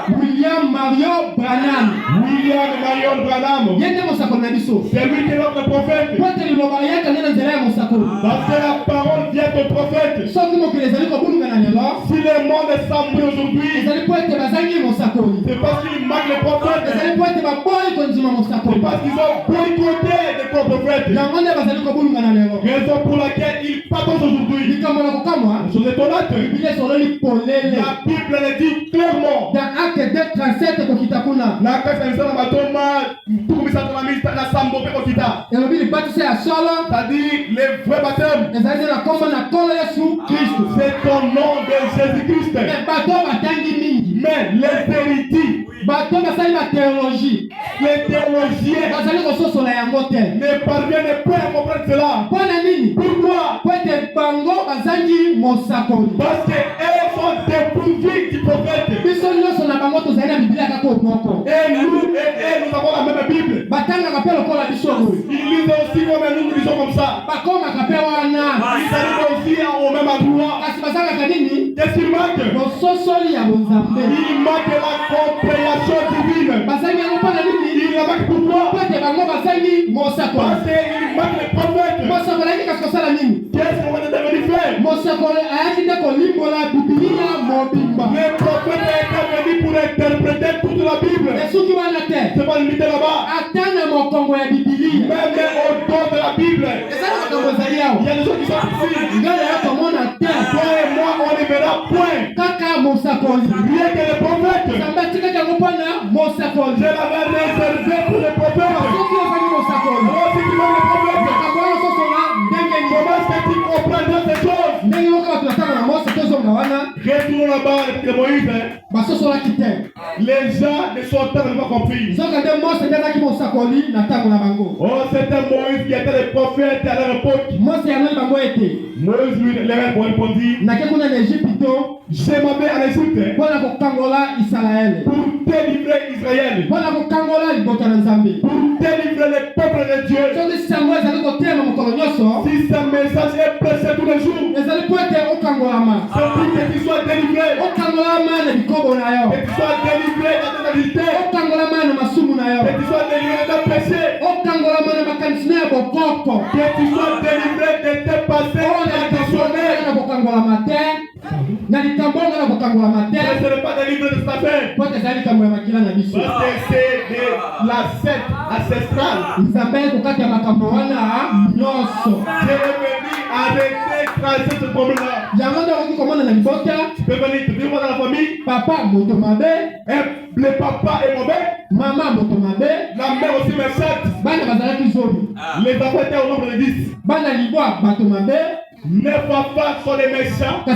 S3: William Mario Branham.
S1: William Marion Branham.
S3: Ye nde mosakoli na biso.
S1: C'est lui qui est notre prophète.
S3: Pote liloba yaka nde na nzela ya mosakoli.
S1: Parce que la parole vient au prophète.
S3: Soki mokili ezali kobulunga na lelo.
S1: Si le monde est sambré aujourd'hui,
S3: Ezali po ete bazangi mosakoli.
S1: c'est parce qu'il manque les prophètes.
S3: Ezali po ete baboyi kondima
S1: C'est
S3: mosakoli.
S1: parce qu'ils ont boycotté les prophètes.
S3: Yango nde bazali kobulunga na lelo.
S1: Raison pour laquelle ils partent aujourd'hui.
S3: Likambo na kokamwa.
S1: Chose étonnante.
S3: Biblia esololi polele.
S1: La Bible le dit clairement.
S3: Dans Acte 2:37 kokita kuna.
S1: La kasa misala matoma tukumisaka na mista na sambo pe okita.
S3: Elobi libatisa ya solo.
S1: C'est-à-dire le vrai baptême.
S3: Ezali na kombo na nkolo Yesu Kristo.
S1: C'est au nom de Jésus-Christ.
S3: Mais bato batangi mingi.
S1: Mais les érudits,
S3: Bato basali ba théologie.
S1: les théologiens
S3: Bazali kososola yango te.
S1: ne parviennent pas à comprendre cela.
S3: Mpo na nini?
S1: Pourquoi?
S3: Po ete bango bazangi mosakoli.
S1: Parce qu'elles sont dépourvues du prophète.
S3: Biso nyonso na bango tozali na Biblia kaka moko.
S1: Et nous avons la même Bible.
S3: Batangaka mpe lokola biso boye.
S1: Ils lisent aussi comme nous lisons comme ça.
S3: Bakomaka mpe wana.
S1: Ils arrivent aussi au même endroit.
S3: Kasi bazalaka nini?
S1: Qu'est-ce qu'il manque?
S3: Bososoli ya bonzambe.
S1: Il manque la compréhension divine.
S3: Bazangi yango mpo na nini?
S1: Il la manque pourquoi?
S3: Po ete bango bazangi mosakoli.
S1: Parce qu'il manque les prophètes.
S3: Mosakoli ayaki kasi kosala nini?
S1: Qu'est-ce qu'on va devenir faire?
S3: Mosakoli ayaki nde kolimbola Biblia mobimba.
S1: Les prophètes étaient venus pour interpréter toute la Bible.
S3: Esuki wana te.
S1: C'est pas limité là-bas.
S3: Ata na mokongo ya Biblia.
S1: Même au-dedans de la Bible.
S3: Ezali makambo ezali awa.
S1: Il y a des gens qui sont ici.
S3: Ngala ya komona te.
S1: Toi et moi, on ne verra point.
S3: Kaka mosakoli.
S1: Rien que les prophètes.
S3: Nzambe atikaki yango mpona mosakoli.
S1: Je l'avais réservé pour les prophètes.
S3: Soki ozangi mosakoli.
S1: Moi aussi qui veux les prophètes.
S3: Makambo wana sosola ndenge nini?
S1: Comment est-ce que là-bas, de Moïse, les gens de son temps n'ont pas compris. Oh, c'était Moïse qui était le prophète à leur époque. Moïse lui répondit, j'ai m'amené en Égypte pour délivrer Israël, pour délivrer le peuple de Dieu. Si ce message est prêché tous les jours, c'est pour que tu sois délivré, que tu sois délivré de ta nudité, que tu sois délivré de tes péchés, que tu sois délivré de tes passés traditionnels. Ce n'est pas délivré de ta affaire, parce que c'est de la secte ancestrale. Dieu est venu arrêter, tracer ce problème-là. Tu peux venir te vivre dans la famille.
S3: Papa motomabe,
S1: Le papa est mauvais,
S3: maman motomabe,
S1: la mère aussi méchante. Les enfants étaient au nombre de 10. Les papas sont les méchants. Mais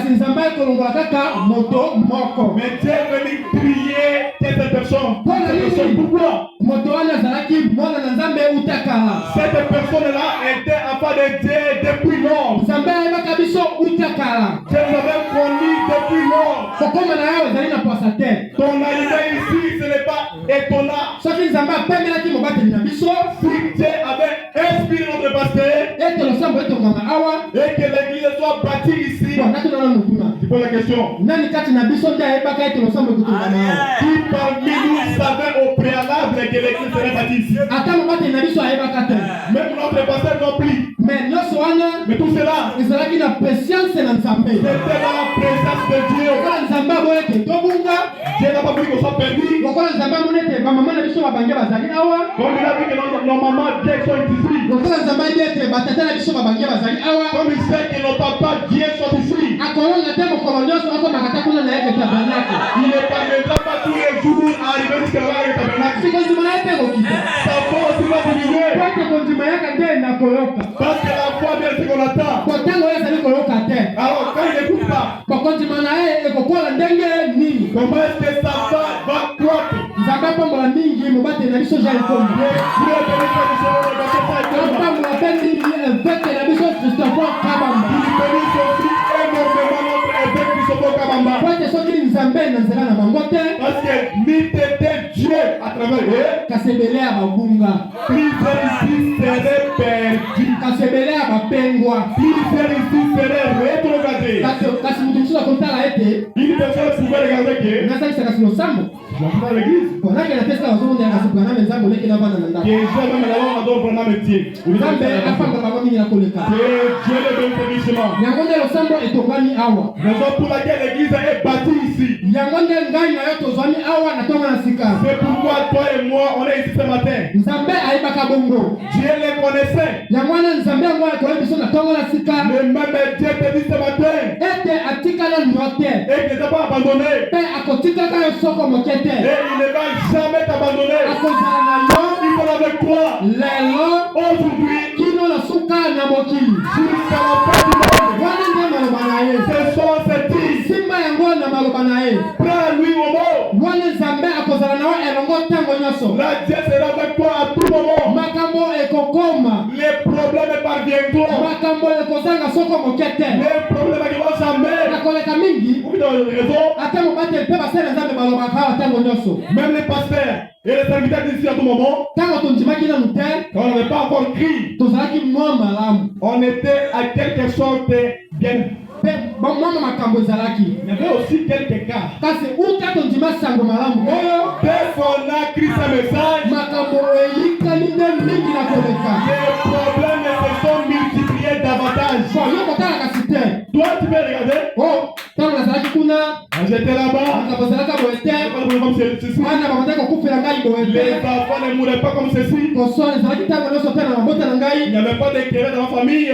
S1: Dieu est venu prier cette personne. Pourquoi? Cette personne-là était enfant de Dieu depuis lors. Dieu nous avait connu depuis lors. Ton arrivée ici, ce n'est pas étonnant. Si Dieu avait inspiré notre pasteur et que l'église soit bâtie ici, tu poses la question. Qui parmi nous savait au préalable que l'église serait bâtie ici? Même notre pasteur non plus. Mais tout cela, c'était dans la présence de Dieu. Dieu n'a pas voulu qu'on soit perdu. Comme il a vu que nos mamans bien sont ici. Comme il sait que nos papas bien sont ici. Il ne permettra pas tous les jours à arriver jusqu'à là le tabernacle. Sa foi aussi va diminuer. Parce que la foi vient ce qu'on attend. Alors quand il n'écoute pas, comment est-ce que sa foi va croître? Parce que l'idée Dieu à travers eux, plusieurs ici seraient perdus. Plusieurs ici seraient rétrogradés. Une personne pouvait regarder que je vais dans l'église. Que j'ai même là-bas, on adore vraiment métier. Que Dieu le bénisse richement. Raison pour laquelle l'église est bâtie ici. C'est pourquoi toi et moi, on est ici ce matin. Dieu les connaissait. Le même Dieu te dit ce matin. Et qu'il ne t'a pas abandonné. Et il ne va jamais t'abandonner. Il est avec toi. Aujourd'hui, jusqu'à la fin du monde. Ce sont ces dix. Prends lui au mot. La Dieu sera avec toi à tout moment. Les problèmes parviendront. Les problèmes qui vont jamais. Même les pasteurs et les serviteurs d'ici à tout moment, quand on n'avait pas encore crié, on était à quelque chose de bien. Il y avait aussi quelques cas. Dès qu'on a crié ce message, les problèmes se sont multipliés davantage. Toi, tu peux regarder. J'étais là-bas. Les enfants ne mouraient pas comme ceci. Il n'y avait pas d'intérêt dans la famille. Le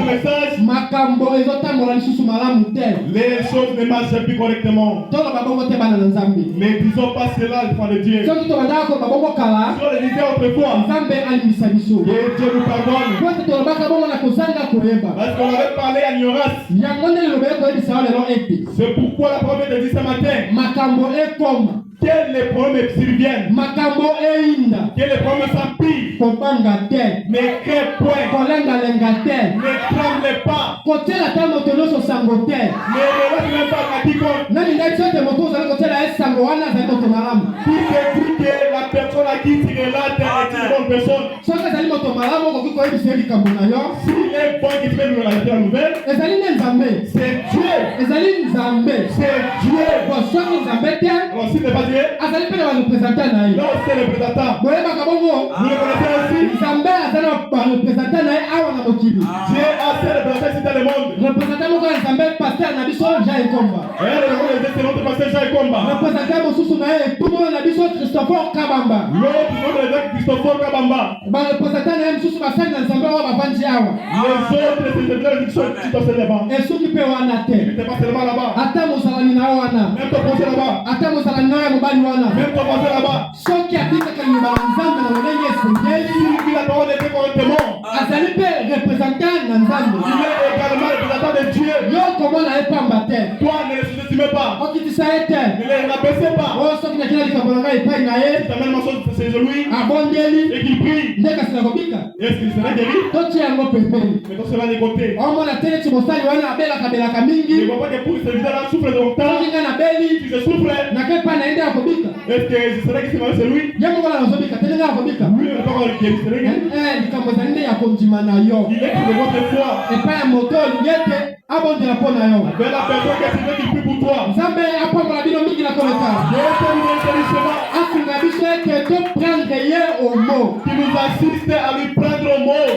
S1: message.
S3: makambo ezotambola lisusu malamu te.
S1: Les choses ne marchent plus correctement.
S3: Tolo babongo te bana na Nzambe.
S1: Ne disons pas cela, enfants de Dieu.
S3: Soki tobandaka ko babongo kala.
S1: Si on le disait autrefois,
S3: Nzambe alimisa biso.
S1: que Dieu nous pardonne.
S3: Pote tolobaka bongo na kozanga koyeba.
S1: Parce qu'on avait parlé à l'ignorance.
S3: Yango nde lobeye koyebisa lelo ete.
S1: C'est pourquoi la parole de Dieu ce matin.
S3: Makambo ekoma.
S1: Que les problèmes surviennent.
S3: Makambo einda.
S1: Que les problèmes s'empirent.
S3: Kobanga te.
S1: Ne crains point.
S3: Kolengalenga te.
S1: Ne tremble pas.
S3: Kotela ta moto nyonso sango te.
S1: Ne regarde même pas à quiconque.
S3: Nani ngai sote moto ozali kotela ye sango wana azali moto malamu.
S1: Pour te dire que la personne à qui tu relates est une bonne personne.
S3: Soki ezali moto malamu okoki koyebisa ye likambo na yo.
S1: S'il est bon qui te fait nous relater la nouvelle,
S3: Ezali nde Nzambe.
S1: c'est Dieu.
S3: Ezali Nzambe.
S1: C'est Dieu.
S3: Bon soki Nzambe te.
S1: Alors s'il n'est pas Dieu,
S3: Azali mpe na barepresentant na ye.
S1: là c'est le représentant.
S3: boyebaka bongo
S1: Vous le connaissez aussi.
S3: Nzambe azali na barepresentant na ye awa na mokili.
S1: Dieu a ses représentants ici dans le monde.
S3: representant moko ya Nzambe paster na biso Jean Ekomba.
S1: Et le rôle de notre pasteur Jean Ekomba.
S3: representant mosusu na ye etumo na biso Christopher Kabamba.
S1: L'autre nom de l'évêque Christopher Kabamba.
S3: barepresentant na ye mosusu basali na Nzambe oyo bavandi awa.
S1: Les autres c'est qui sont là-bas.
S3: esoki mpe wana
S1: Il
S3: te.
S1: n'était pas seulement là-bas.
S3: ata mozalani na yo wana.
S1: Même ton conseil là-bas.
S3: ata mozalani na yo ya mobali wana.
S1: Même ton conseil là-bas.
S3: soki atikaka liloba na Nzambe na lolenge esengeli.
S1: Si la parole était correctement,
S3: azali mpe representant na Nzambe.
S1: il est également représentant de Dieu.
S3: yo komona ye pamba te.
S1: Toi ne le sous-estimez pas.
S3: okitisa ye te.
S1: Ne le rabaissez pas.
S3: oyo soki nakila likambo na ngai epai na ye.
S1: Si ta même chose c'est lui
S3: abondeli
S1: et qu'il prie,
S3: nde kasi nakobika.
S1: est-ce qu'il sera guéri?
S3: totia yango pembeni.
S1: Mettons cela de côté.
S3: omona te neti mosali wana abelaka
S1: Ne
S3: mingi.
S1: vois pas que pour ce visage-là souffre de longtemps.
S3: soki ngai nabeli
S1: Si je souffre,
S3: nake epai na ye nde akobika.
S1: est-ce que ce serait que c'est lui?
S3: ye moko na nazobika te ndenge akobika.
S1: Lui ne peut pas le guérir, c'est lui.
S3: likambo ezali nde ya kondima na yo.
S1: Il est pour votre foi.
S3: epai ya moto olingi ete abondela mpo na yo.
S1: Mais la personne qui est qui prie pour toi.
S3: Nzambe apambola bino mingi na koleka.
S1: Dieu te nous interissera,
S3: asunga biso ete toprendre ye au mot.
S1: qui nous assiste à lui prendre au mot.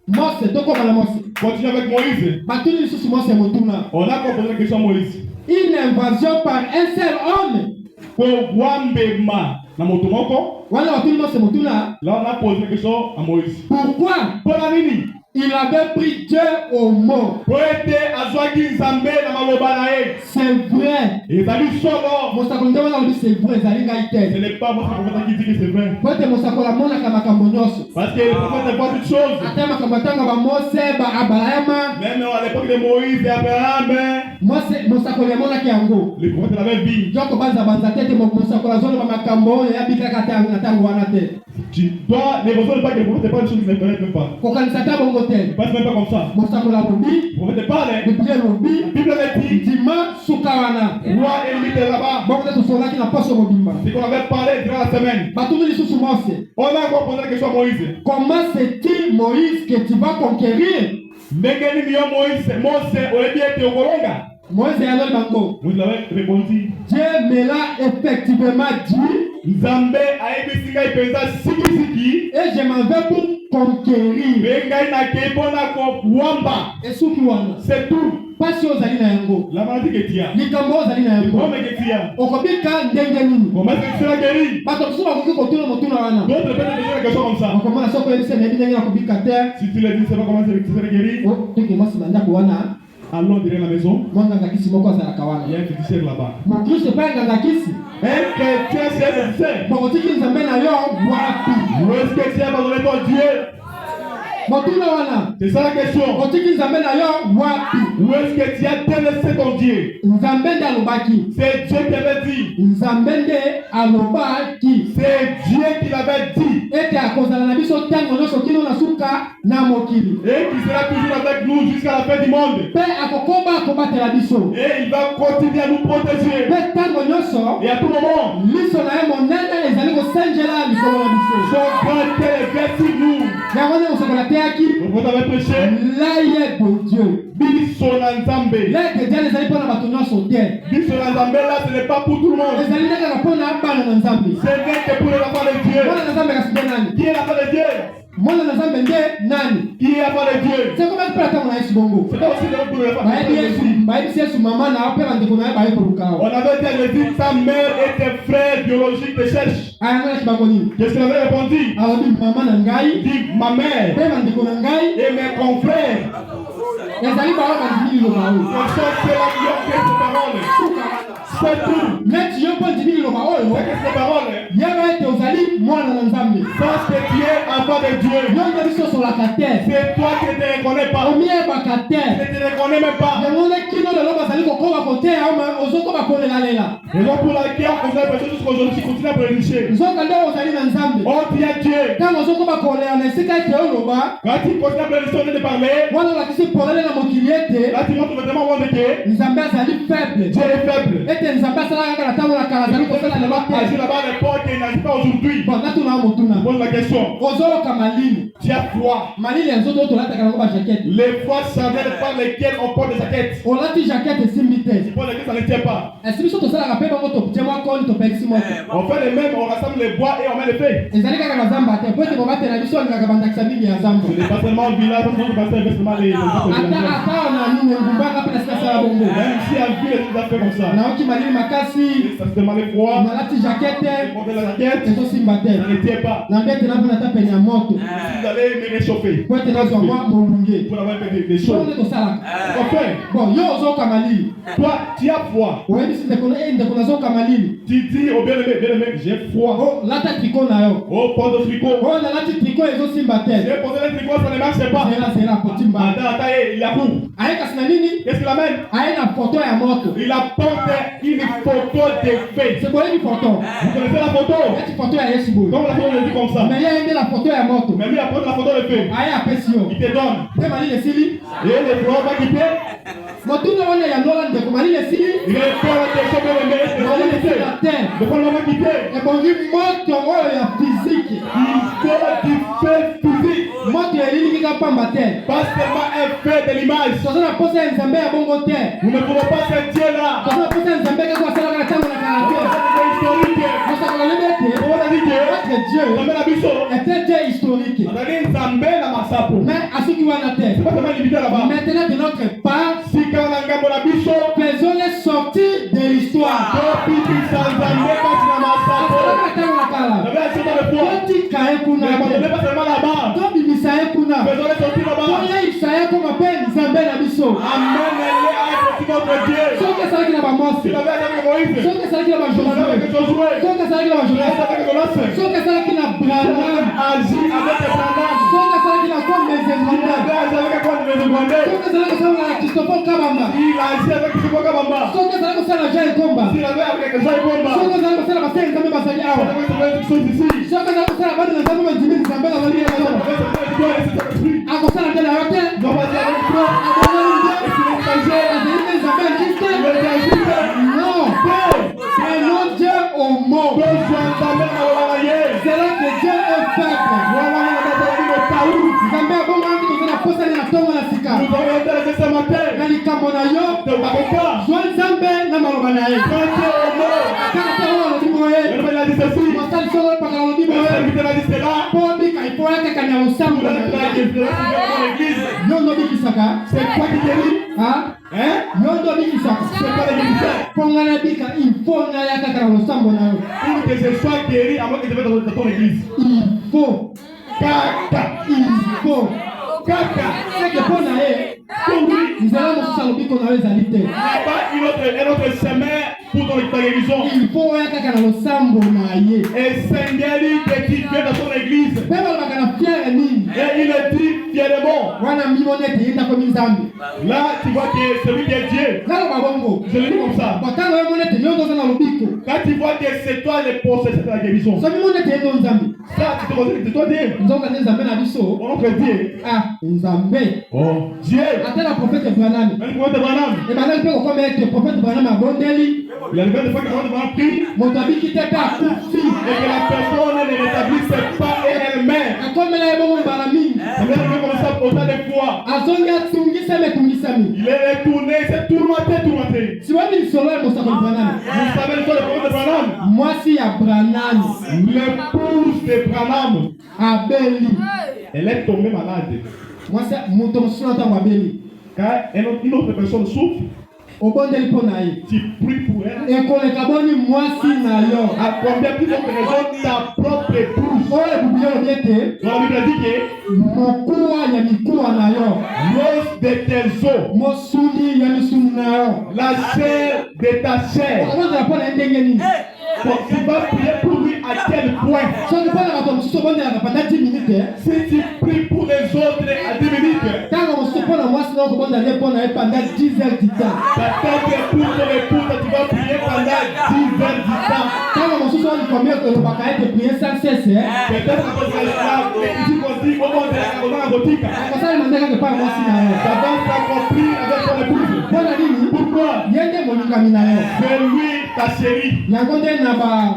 S3: Mose tokoma na Mose.
S1: Continue avec Moïse.
S3: batuni lisusu Mose motuna.
S1: On a composé la question à Moïse.
S3: une invasion par un seul homme.
S1: Pour Wambema, na motomoko.
S3: wana batuni Mose motuna.
S1: Là, on a posé la question à Moïse.
S3: pourquoi
S1: Pour la nini?
S3: il avait pris Dieu au mot.
S1: Pour être azwaki nzambe na maloba na ye.
S3: c'est vrai.
S1: ezali solo.
S3: mosakoli nde wana lobi c'est vrai ezali ngai
S1: Ce
S3: te.
S1: n'est pas moi qui dit que c'est vrai.
S3: po ete mosakoli amonaka makambo nyonso.
S1: Parce que le prophète voit toutes choses.
S3: ata makambo atanga bamose baabalama.
S1: Même à l'époque de Moïse et Abraham,
S3: mosakoli amonaki yango.
S1: le prophète l'avait vu.
S3: joko banza te ete mosakoli azoloba makambo oyo yabikaka te na ntango wana te.
S1: Tu dois ne reçois pas que le prophète n'est pas une chose qu'il ne connaît même pas.
S3: kokanisa ta bongo te.
S1: Il passe même pas comme ça.
S3: mosakoli alobi.
S1: Le prophète parle.
S3: biblia elobi.
S1: La Bible avait dit,
S3: ndima suka wana.
S1: roi ennemi était là-bas.
S3: bongo te tosolaki na poso mobimba.
S1: C'est qu'on avait parlé durant la semaine.
S3: batuni lisusu Mose.
S1: On a encore posé la question à Moïse.
S3: comment c'est-il Moïse que tu vas conquérir?
S1: Ndenge nini yo Moïse, Mose oyebi ete okolonga?
S3: Moïse alobaki bango.
S1: Moïse avait répondu,
S3: Dieu me l'a effectivement dit.
S1: Nzambe ayebisi ngai penza sikisiki.
S3: Et je m'en vais pour conquérir.
S1: Mpe ngai nakei mpona kowamba.
S3: esuki wana.
S1: C'est tout.
S3: pasi ozali na yango.
S1: La maladie que tu as.
S3: likambo ozali na yango.
S1: Comment que tu as?
S3: okobika ndenge nini?
S1: Comment est-ce que tu seras guéri?
S3: bato mosusu bakoki kotuna motuna wana.
S1: D'autres peuvent te dire quelque chose comme ça.
S3: okomona soki oyebisi nayebi ndenge nakobika te.
S1: Si tu le dis, c'est pas comment tu seras guéri.
S3: toke mwasi na ndako wana.
S1: Allons dire la maison.
S3: mwanganga kisi moko azalaka wana.
S1: Il y a un féticheur là-bas.
S3: mokristo epai nganga kisi.
S1: Un chrétien, c'est un féticheur.
S3: bokotiki nzambe na yo wapi?
S1: Où est-ce que tu as abandonné ton Dieu?
S3: motuna wana.
S1: C'est ça la question.
S3: otiki nzambe na yo wapi?
S1: Où est-ce que tu as délaissé ton Dieu?
S3: nzambe nde alobaki.
S1: C'est Dieu qui avait dit.
S3: nzambe nde alobaki.
S1: C'est Dieu qui l'avait dit.
S3: ete akozala na biso ntango nyonso kino na suka na mokili.
S1: Et qui sera toujours avec nous jusqu'à la fin du monde.
S3: mpe akokoba akobatela biso.
S1: Et il va continuer à nous protéger.
S3: mpe ntango nyonso
S1: Et à tout moment,
S3: liso na ye monene ezali kosenjela likolo na biso.
S1: son grand cœur est vers sur nous.
S3: yango nde mosokola ateyaki.
S1: Le prophète avait prêché.
S3: l'aide de Dieu.
S1: Biso na Nzambe.
S3: l'aide de Dieu ezali mpo na bato nyonso te.
S1: Biso na Nzambe là, ce n'est pas pour tout le monde.
S3: ezali nde kaka mpo na bana na Nzambe.
S1: Ce n'est que pour les enfants de Dieu.
S3: mwana na Nzambe kasi nde nani?
S1: Qui est l'enfant de Dieu?
S3: mwana na Nzambe nde nani?
S1: Qui est l'enfant de Dieu?
S3: c'est comment mpe ntango na Yesu bongo.
S1: C'est pas aussi pour les enfants
S3: bayebi
S1: de
S3: Yesu
S1: Dieu.
S3: bayebisi Yesu mama na mpe bandeko na ye baye koluka
S1: On
S3: awa.
S1: avait dit à l'église, ta mère et tes frères biologiques te cherchent.
S3: ayangonaki bango nini?
S1: Qu'est-ce qu'il avait répondu?
S3: alobi mama na ngai
S1: Il dit, ma mère
S3: mpe bandeko na ngai
S1: et mes confrères
S3: ezali ba bandimi liloba oyo
S1: c'est la meilleure parole. C'est tout.
S3: neti yo mpo ndimi liloba oyo
S1: C'est cette parole.
S3: yeba ete ozali mwana na nzambe
S1: Parce que tu es enfant de Dieu.
S3: yo nde biso osolaka te
S1: C'est toi qui ne te reconnais pas.
S3: omiyebaka te
S1: Tu ne te reconnais même pas.
S3: yango nde kino lelo bazali kokoba koteya ozokoba kolelalela
S1: Raison pour laquelle on a besoin jusqu'aujourd'hui, tu continues à prêcher.
S3: nzoka nde ozali na nzambe
S1: Oh, tu es Dieu.
S3: ntango ozokoba kolela na esika ete oloba
S1: Quand tu continues à prêcher, on de parler.
S3: wana olakisi polele na mokili ete
S1: Là, tu montres vraiment où on est.
S3: nzambe azali faible
S1: Dieu est faible.
S3: ete nzambe asalaka kaka na ntango na kala azali kosala lelo
S1: Agis
S3: te
S1: là-bas à l'époque et il n'agit pas aujourd'hui.
S3: bon natuna motuna
S1: Pose la question.
S3: ozoloka malili
S1: Tu as foi.
S3: malili ya nzoto oyo tolataka nango bajakete
S1: Les fois charnelles par lesquelles on porte des jaquettes.
S3: olati jakete esimbi te
S1: Pour lesquelles ça ne tient pas.
S3: esi biso tosalaka mpe bango totie mwa koni topelisi moto
S1: On fait les mêmes, on rassemble les bois et on met les feux.
S3: ezali kaka na zamba te po ete bobatela biso alingaka bandakisa mingi ya zamba
S1: Ce n'est pas seulement au village, on ne pas seulement les
S3: ata na nini ngumbanga mpe nasika sala bongo
S1: même si en ville, c'est tout à fait comme ça.
S3: naoki malili makasi
S1: Ça se demande froid.
S3: nalati jakete
S1: Portez la jaquette,
S3: ezosimba te
S1: ça ne tient pas.
S3: na mbete napona ata pene ya moto
S1: Vous allez me réchauffer.
S3: po ete nazwa mwa molunge
S1: Pour avoir fait des
S3: so
S1: choses.
S3: nde tosalaka
S1: Enfin,
S3: bon yo ozoka malili
S1: toi, tu as foi.
S3: oyebisi ndeko nazoka malili
S1: Tu dis au bien-aimé, j'ai foi.
S3: o lata triko na yo
S1: Oh, porte de tricot.
S3: oyo nalati triko ezosimba te
S1: J'ai posé le tricot, ça ne marche pas.
S3: zela kotimba
S1: Attends, il a court.
S3: aye kasi na nini
S1: Qu'est-ce qu'il amène?
S3: aye na foto ya moto
S1: Il apporte une photo de fait.
S3: seboyebi foto
S1: Vous connaissez la photo?
S3: eti foto ya yesu boye
S1: Donc la photo est dit comme ça.
S3: me ye ende na foto ya moto
S1: Mais lui apporte la photo de fait.
S3: aye apesi yo
S1: Il te donne.
S3: nde malili esili
S1: Et le frère va quitter.
S3: motuna wana ya ndola ndeko malili esili
S1: Il est pour la question de l'aimer.
S3: malili esili na te
S1: De quoi on va quitter?
S3: ebongi moto oyo ya fiziki
S1: Il faut du fait physique.
S3: moto elilingi pamba te
S1: Pas seulement un fait de l'image.
S3: toza na posa ya nzambe ya bongo te
S1: Nous ne pouvons pas se Dieu là.
S3: toza na posa ya nzambe kaka asalaka na ntango na kala te
S1: C'est historique.
S3: mosakolo lobi ete
S1: On a dit que
S3: ete dieu
S1: Nzambe na biso.
S3: ete dieu historique
S1: On a dit Nzambe na masapo.
S3: mais asuki wana te
S1: C'est pas seulement limité là-bas.
S3: maintenant de notre part
S1: Si quand on a ngambo na biso.
S3: faisons les sorties de l'histoire
S1: Depuis qu'il s'en Nzambe pas na masapo.
S3: asalaka na ntango na kala
S1: On avait acheté dans le poids.
S3: totika ye kuna
S1: Mais on
S3: te
S1: n'est pas seulement là-bas.
S3: tobimisa ye kuna
S1: Faisons les sorties là-bas.
S3: toyeisa ye koma mpe nzambe na biso
S1: Amène-les à être notre Dieu.
S3: soki esalaki na bamose
S1: Il avait avec Moïse.
S3: soki esalaki na
S1: Il avait
S3: bajosue
S1: avec Josué.
S3: soki esalaki na
S1: Il
S3: bajosue
S1: avait avec Jonas.
S3: soki esalaki na branam
S1: Agis avec les Branham.
S3: soki esalaki na
S1: Il
S3: komezemanda
S1: avait agi avec quoi de mes Rwandais.
S3: soki ezalaki kosala na christophe kabamba
S1: Il agit avec Kishoko Kabamba.
S3: soki ezalaki kosala na jean komba
S1: Il avait avec Jean Komba.
S3: soki ezalaki kosala basali nzambe bazali
S1: Il
S3: awa
S1: avait trouvé une chose ici.
S3: soki ezalaki kosala bana na nzambe bandimi nzambe nazali
S1: Il
S3: elelo
S1: avait trouvé une chose ici.
S3: akosala te na yo te
S1: Nous allons dire avec toi.
S3: abonani te
S1: Et tu es changé.
S3: azali te nzambe akisi te
S1: Il est agité.
S3: non prenons dieu au mot
S1: Besoin d'amener à l'oreiller.
S3: c'est là que dieu est faible
S1: Voilà, on a besoin de Taou.
S3: nzambe abongaki toza na posani na ntongo na sika
S1: Nous allons intéresser ce matin.
S3: na likambo na yo
S1: De Bakoka.
S3: zwa nzambe na maloba na ye
S1: Prends-toi au mot.
S3: kaka te oyo alobi boye
S1: Il a dit ceci.
S3: mosali solo epaka alobi
S1: Le
S3: boye
S1: serviteur a dit cela.
S3: mpo bika ifo yakaka na losambo
S1: Nous
S3: na
S1: allons faire dans l'église.
S3: yo ndo bikisaka
S1: C'est quoi qui guérit? Hein?
S3: yo ndo bikisaka
S1: C'est pas les guérisseurs.
S3: mpo nga na bika ifo naya kaka na losambo na yo
S1: Pour que je sois guéri, à moins que je vais dans ton église.
S3: ifo
S1: Kaka.
S3: ifo
S1: Kaka.
S3: seke mpo na ye nzela mosusu alobi ko na yo ezali te
S1: Il n'y a pas un autre chemin pour ton guérison.
S3: ifo oya kaka na losambo na ye
S1: Et Seigneur que tu viens dans ton église.
S3: mpe balobaka na fiere nini
S1: Et il le dit fièrement.
S3: wana mbimona ete ye ndakomi nzambe
S1: Là, tu vois que celui qui est Dieu.
S3: naloba bongo
S1: Je le dis comme ça.
S3: ntango yomona ete yo ndoza na lobiko
S1: Quand tu vois que c'est toi le possesseur de la guérison.
S3: so mimona ete ye ndo nzambe
S1: Ça, tu te poses, c'est toi Dieu.
S3: nzoka nde nzambe na biso
S1: On peut dire.
S3: ah nzambe
S1: Oh, Dieu.
S3: ata na profete branami
S1: Un prophète de Branham.
S3: ebandaki mpe kokoma ete profete branami abondeli
S1: Il y a le fait de fois que le prophète de Branham prie.
S3: moto abiki te mpe akufi
S1: Et que la personne ne rétablisse pas elle-même.
S3: akomela ye bongo mbala mingi
S1: Ça veut dire comme ça autant de fois.
S3: azongi atungisami etungisami
S1: Il est retourné, il s'est tourmenté.
S3: siwami lisolo ya mosakoli branami
S1: Vous savez l'histoire du prophète de Branham?
S3: mwasi ya branami
S1: L'épouse de Branham,
S3: abeli
S1: elle est tombée malade.
S3: mwasi moto mosusu na ntango abeli
S1: Car une autre personne souffre.
S3: obondeli mpo na ye.
S1: Tu pries pour elle.
S3: Ekoleka boni mwasi na yo.
S1: À combien plus d'autres raisons ta propre épouse.
S3: Oyo Biblia olobi ete
S1: Dans la Bible dit que
S3: mokuwa ya mikuwa na yo,
S1: l'os de tes os,
S3: mosuni ya misuni na yo,
S1: la chair de ta chair.
S3: obondela mpo na ye ndenge nini?
S1: Tu vas prier pour lui à quel point?
S3: Soki mpo na bato mosusu obondelaka pendant 10 minutes,
S1: Si tu pries pour les autres à 10 minutes,
S3: ntango mosusu mpo na mwasi na okobondela ye mpo na ye pendant 10 heures du temps.
S1: ta tante épouse ton épouse, tu vas prier pendant 10 heures du temps.
S3: Ntango mosusu olikomia kolobaka ete prier sans cesse,
S1: Peut-être que c'est là, mais ici qu'on dit, comment on est dans la boutique.
S3: akosalema nde kaka epai ya mwasi na yo.
S1: Ça va s'accomplir avec ton épouse.
S3: Mpo na nini?
S1: Pourquoi?
S3: Ye nde molingami na yo.
S1: C'est lui ta chérie.
S3: Yango nde na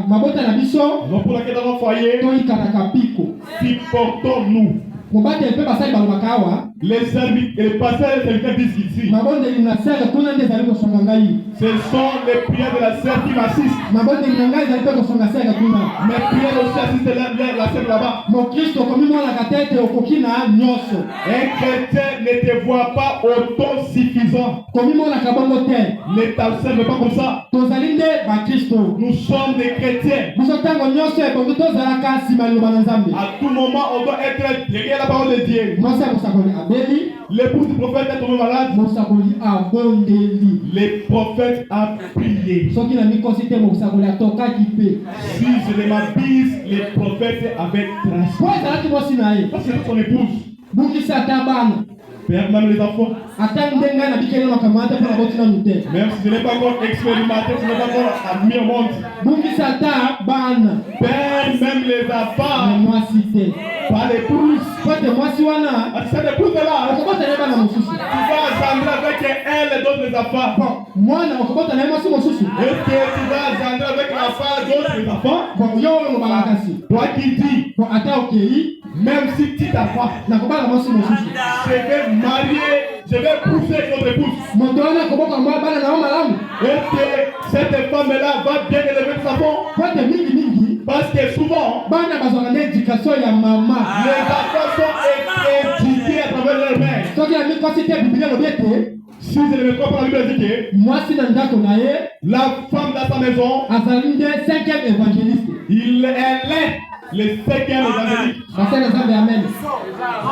S3: mabota na biso
S1: Donc pour laquelle dans nos foyers,
S3: toyikanaka mpiko.
S1: supportons-nous.
S3: Mobateli mpe basali balobaka awa,
S1: Les pasteurs et les serviteurs disent ici,
S3: mabondeli na sere kuna nde ezali kosonga ngai.
S1: ce sont les prières de la sœur qui m'assistent.
S3: Mabondeli na ngai ezali mpe kosonga sere kuna.
S1: Mes prières aussi assistent la sœur là-bas.
S3: Mokristo okomi mwanaka te ete okoki na nyonso.
S1: Un chrétien ne te voit pas autosuffisant.
S3: Komi mwanaka bongo te.
S1: Ne t'observe pas comme ça.
S3: Tozali nde bakristo.
S1: Nous sommes des chrétiens.
S3: Biso ntango nyonso ebongi tozalaka nsima liloba na Nzambe.
S1: À tout moment, on doit être derrière la parole de Dieu.
S3: Mwasi ya mosakoli abeli,
S1: L'épouse du prophète est tombée malade.
S3: mosakoli abondeli.
S1: Le prophète a prié.
S3: Soki na mikosi te mosakoli atokaki mpe.
S1: Si je ne m'abuse, le prophète avait
S3: Po
S1: transmis.
S3: ezalaki mwasi na ye.
S1: Parce que c'est son épouse.
S3: Bungisi ata bana.
S1: Père, même les enfants.
S3: Ata nde ngai nabikeli makambo wana te mpo na botina nu te.
S1: Même si je n'ai pas encore expérimenté, je n'ai pas encore admis au monde.
S3: Bungisi ata bana.
S1: Père, même les
S3: Na
S1: enfants.
S3: mwasi te.
S1: Pas l'épouse.
S3: Po ete mwasi wana
S1: Ah, cette épouse-là,
S3: okobota na ye bana mosusu.
S1: tu vas engendrer avec elle et d'autres enfants.
S3: Bon, mwana okobota na ye mwasi mosusu.
S1: Est-ce que tu vas engendrer avec l'enfant d'autres enfants?
S3: Bon, yo oyo olobaka kasi.
S1: Toi qui dis,
S3: Bon, ata okei,
S1: même si tu t'as
S3: nakobala mwasi mosusu.
S1: je vais marier, je vais pousser notre épouse.
S3: Moto wana akoboka mwa bana na yo malamu.
S1: Est-ce que cette femme-là va bien élever ses enfants?
S3: Po ete mingi
S1: Parce que souvent,
S3: bana bazwaka na éducation ya mama.
S1: les enfants sont éduqués à travers leur mère.
S3: Soki na mikosi te Biblia elobi ete
S1: Si je ne me trompe pas, la Bible dit que
S3: mwasi na ndako na ye
S1: la femme dans sa maison,
S3: azali nde 5e évangéliste.
S1: elle est le 5e évangéliste.
S3: Basali na Nzambe amen.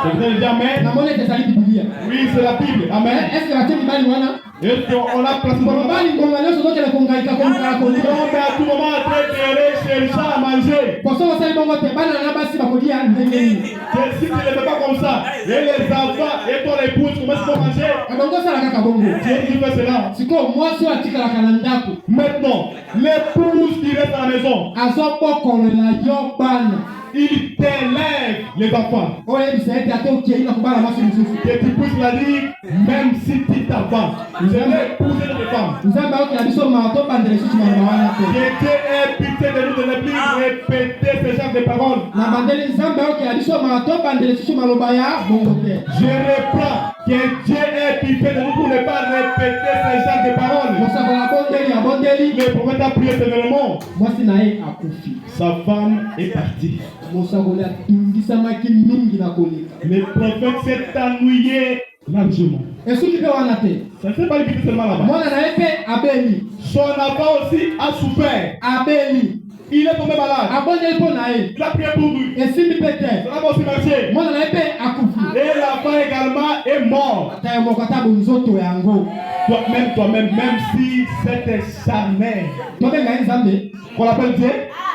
S1: Vous avez dit Amen?
S3: Namoni ete ezali Biblia.
S1: Oui, c'est la Bible. Amen.
S3: Est-ce que batie mibali wana?
S1: Est-ce qu'on a placé dans le
S3: Mobali ngonga nyonso ozokende kongaika kolukala
S1: On
S3: kolia.
S1: est à tout moment en train de chercher à manger.
S3: Poso basali bongo te bana na basi bakolia ndenge nini.
S1: Que si tu ne le fais pas comme ça, et les enfants et ton épouse commencent à manger,
S3: Ebongo sala kaka bongo.
S1: Dieu qui fait cela.
S3: Sikoyo mwasi oyo atikalaka na ndako
S1: Maintenant, l'épouse qui reste à la maison,
S3: azobokolela yo bana.
S1: il t'élève les enfants.
S3: Oyebisa ete ate okei na kobala mwasi mosusu.
S1: Que tu puisses la dire, même si tu t'avances, je vais épouser notre femme.
S3: Nzambe aokela biso mawa tobandela lisusu maloba wana te.
S1: Que Dieu ait pitié de nous de ne plus répéter ce genre de paroles.
S3: Na bandeli Nzambe aokela biso mawa tobandela lisusu maloba ya bongo te.
S1: Je reprends. Que Dieu ait pitié de nous pour ne pas répéter ce genre de paroles.
S3: Mosakola bondeli abondeli.
S1: Le prophète a prié sévèrement.
S3: Mwasi na ye akufi.
S1: Sa femme est partie.
S3: Mosakola atungisamaki mingi na koleka.
S1: Le prophète s'est ennuyé largement.
S3: Esuki mpe wana te.
S1: Ça ne s'est pas limité seulement là-bas.
S3: Mwana na ye mpe abeli.
S1: Son enfant aussi a souffert.
S3: Abeli.
S1: Il est tombé malade.
S3: Abondeli mpo na ye.
S1: Il a prié pour lui.
S3: Esimbi mpe te.
S1: Ça va aussi marcher.
S3: Mwana na ye mpe akufi.
S1: Et l'enfant également est mort.
S3: Ata ye moko ata bonzoto yango.
S1: Toi-même, même si c'était charnel.
S3: Tobenga ye Nzambe.
S1: Qu'on l'appelle Dieu.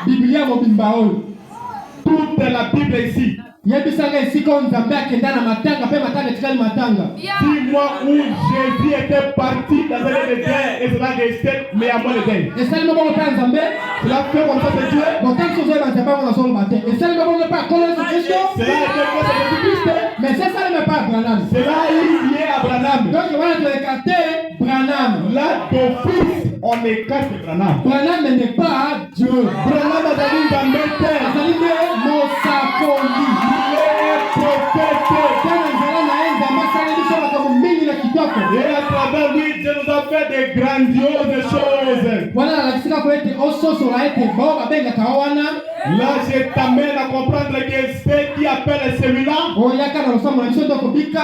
S3: Biblia mobimba oyo.
S1: Toute la Bible ici.
S3: Yebisanga esika oyo Nzambe akenda na matanga mpe matanga etikali matanga.
S1: Dis-moi où Jésus était parti dans un lieu de guerre et cela restait mais à moins de guerre.
S3: Esalima bongo mpe ya Nzambe.
S1: Cela fait comme ça c'est Dieu.
S3: Botangi sozo yeba Nzambe yango na soloba te. Esalima bongo mpe ya Nkolo Yesu Kristo.
S1: Cela a été fait de Jésus-Christ.
S3: Mais esalima mpe ya Branham.
S1: Cela est lié à Branham.
S3: Donc wana toleka te Branham.
S1: Là d'office on écarte Branham.
S3: Branham n'est pas Dieu.
S1: Branham a donné une gamette.
S3: Azali nde mosakoli.
S1: Il est prophète.
S3: Tana nzela na ye Nzambe asali biso makambo mingi na kitoko.
S1: Et à travers lui, Dieu nous a fait de grandioses choses.
S3: Wana nalakisika po ete ososola ete bao babengaka yo wana.
S1: Là, je t'amène à comprendre que ce qui appelle celui-là,
S3: Oyaka na losambo na biso tokobika.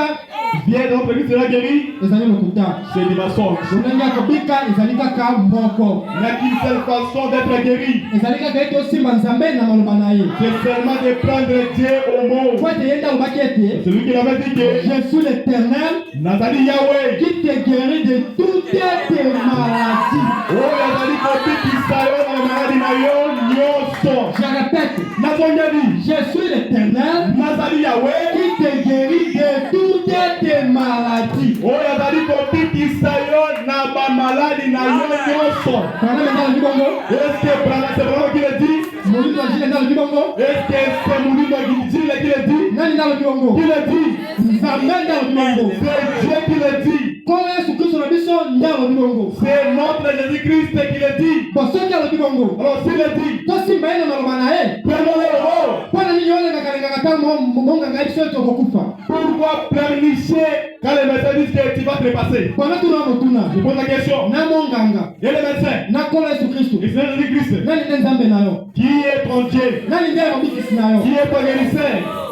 S1: vient dans notre église sera guéri.
S3: ezali lokuta
S1: C'est du mensonge.
S3: ndenge ya kobika ezali kaka moko
S1: Il n'y a qu'une seule façon d'être guéri.
S3: ezali kaka ete osimba nzambe na maloba na ye
S1: C'est seulement de prendre Dieu au mot.
S3: po ete ye nde alobaki ete
S1: Celui qui l'avait dit que
S3: je suis l'éternel
S1: Nazali Yahweh.
S3: qui te guérit de toutes tes maladies.
S1: Oh, Nazali Kobiki Sayo na maladi na yo nyonso.
S3: Je répète,
S1: Nazongeli.
S3: je suis l'éternel
S1: Nazali Yahweh.
S3: qui te guérit de toutes tes maladies.
S1: Oh, Nazali Kobiki Sayo na ba maladi na yo nyonso.
S3: Pendant maintenant le Libongo,
S1: Est-ce que c'est vraiment qui le dit?
S3: Moulin Gilles dans le Libongo,
S1: Est-ce que c'est Moulino qui le dit?
S3: Nani dans le Libongo,
S1: Qui le dit?
S3: Nzambe dans le Libongo.
S1: C'est Dieu qui le dit.
S3: Comme Yesu Kristo na biso dans le Libongo.
S1: C'est notre Jésus-Christ qui le dit.
S3: Bon, ceux qui ont le Libongo,
S1: Alors s'il le dit,
S3: tosimba ye na maloba na ye.
S1: prenons-le au mot.
S3: Mpona nini olengaka ta monganga ye biso ete okokufa.
S1: Pourquoi pleurnicher quand les médecins disent que tu vas te le passer?
S3: Pendant tuna motuna,
S1: Je pose la question.
S3: na monganga,
S1: Et les médecins,
S3: na nkolo Yesu Kristo,
S1: et c'est Jésus-Christ,
S3: nani nde Nzambe na yo,
S1: qui est ton Dieu?
S3: nani nde mobikisi na yo.
S1: Qui est ton guérisseur?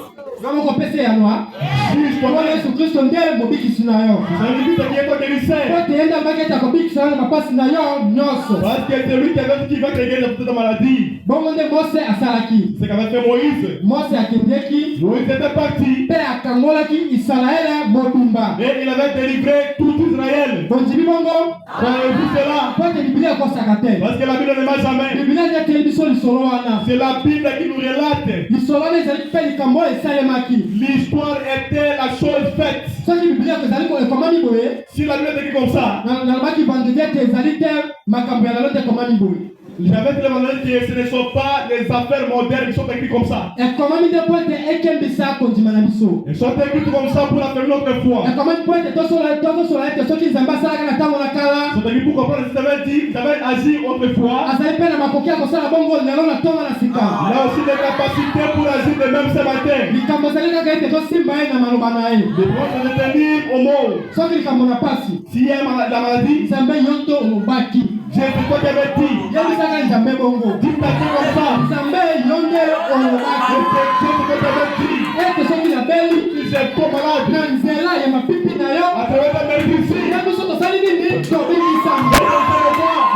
S3: Kama kopesa yanwa,
S1: Juge
S3: nkolo
S1: toi-même.
S3: Yesu Kristo nde mobikisi na yo.
S1: C'est Jésus-Christ qui est ton guérisseur.
S3: Po ete ye nde alobaki ete akobikisa yo na mapasi na yo nyonso.
S1: Parce que c'est lui qui avait dit qu'il va te guérir de toute ta maladie.
S3: Bongo nde Mose asalaki.
S1: C'est qu'avait fait Moïse.
S3: Mose akendeki
S1: Moïse était parti.
S3: mpe akangolaki Isalaele mobimba.
S1: Et il avait délivré tout Israël.
S3: Bondimi bongo,
S1: Savez-vous cela?
S3: po ete Biblia ekosaka te.
S1: Parce que la Bible ne ment jamais.
S3: Biblia nde eteli biso lisolo wana.
S1: C'est la Bible qui nous relate.
S3: Lisolo wana ezali mpe likambo oyo esalemaki.
S1: L'histoire était la chose faite.
S3: Soki Biblia ezali ekomami boye,
S1: Si la Bible est écrite comme ça,
S3: nalobaki vendredi ete ezali te makambo ya lelo te ekomami boye.
S1: j'avais dit le vendredi que ce ne sont pas les affaires modernes qui sont écrites comme ça.
S3: Ekomami nde po ete ekembisa kondima na biso.
S1: Elles sont écrites comme ça pour affermir notre foi.
S3: Ekomami po ete tosola ete soki Nzambe asalaka na ntango na kala,
S1: Elles sont écrites pour comprendre qu'ils avaient dit, ils avaient agi autrefois.
S3: azali mpe na makoki ya kosala bongo lelo na ntongo na
S1: Il
S3: sika.
S1: a aussi des capacités pour agir de même ce matin.
S3: Likambo ezali kaka ete tosimba ye na maloba na ye.
S1: De pouvoir se retenir au mot.
S3: Soki likambo na pasi,
S1: S'il y a la maladie,
S3: Nzambe yo nto olobaki.
S1: j'ai dit quoi tu avais dit.
S3: Yebisaka Nzambe bongo.
S1: Dites-la comme ça.
S3: Nzambe yo nde olobaki.
S1: Et c'est ce que tu avais dit.
S3: Ete soki nabeli
S1: Si c'est trop malade,
S3: na nzela ya mapipi na yo,
S1: à travers ta médecine,
S3: ye biso tosali nini? Tobikisanga.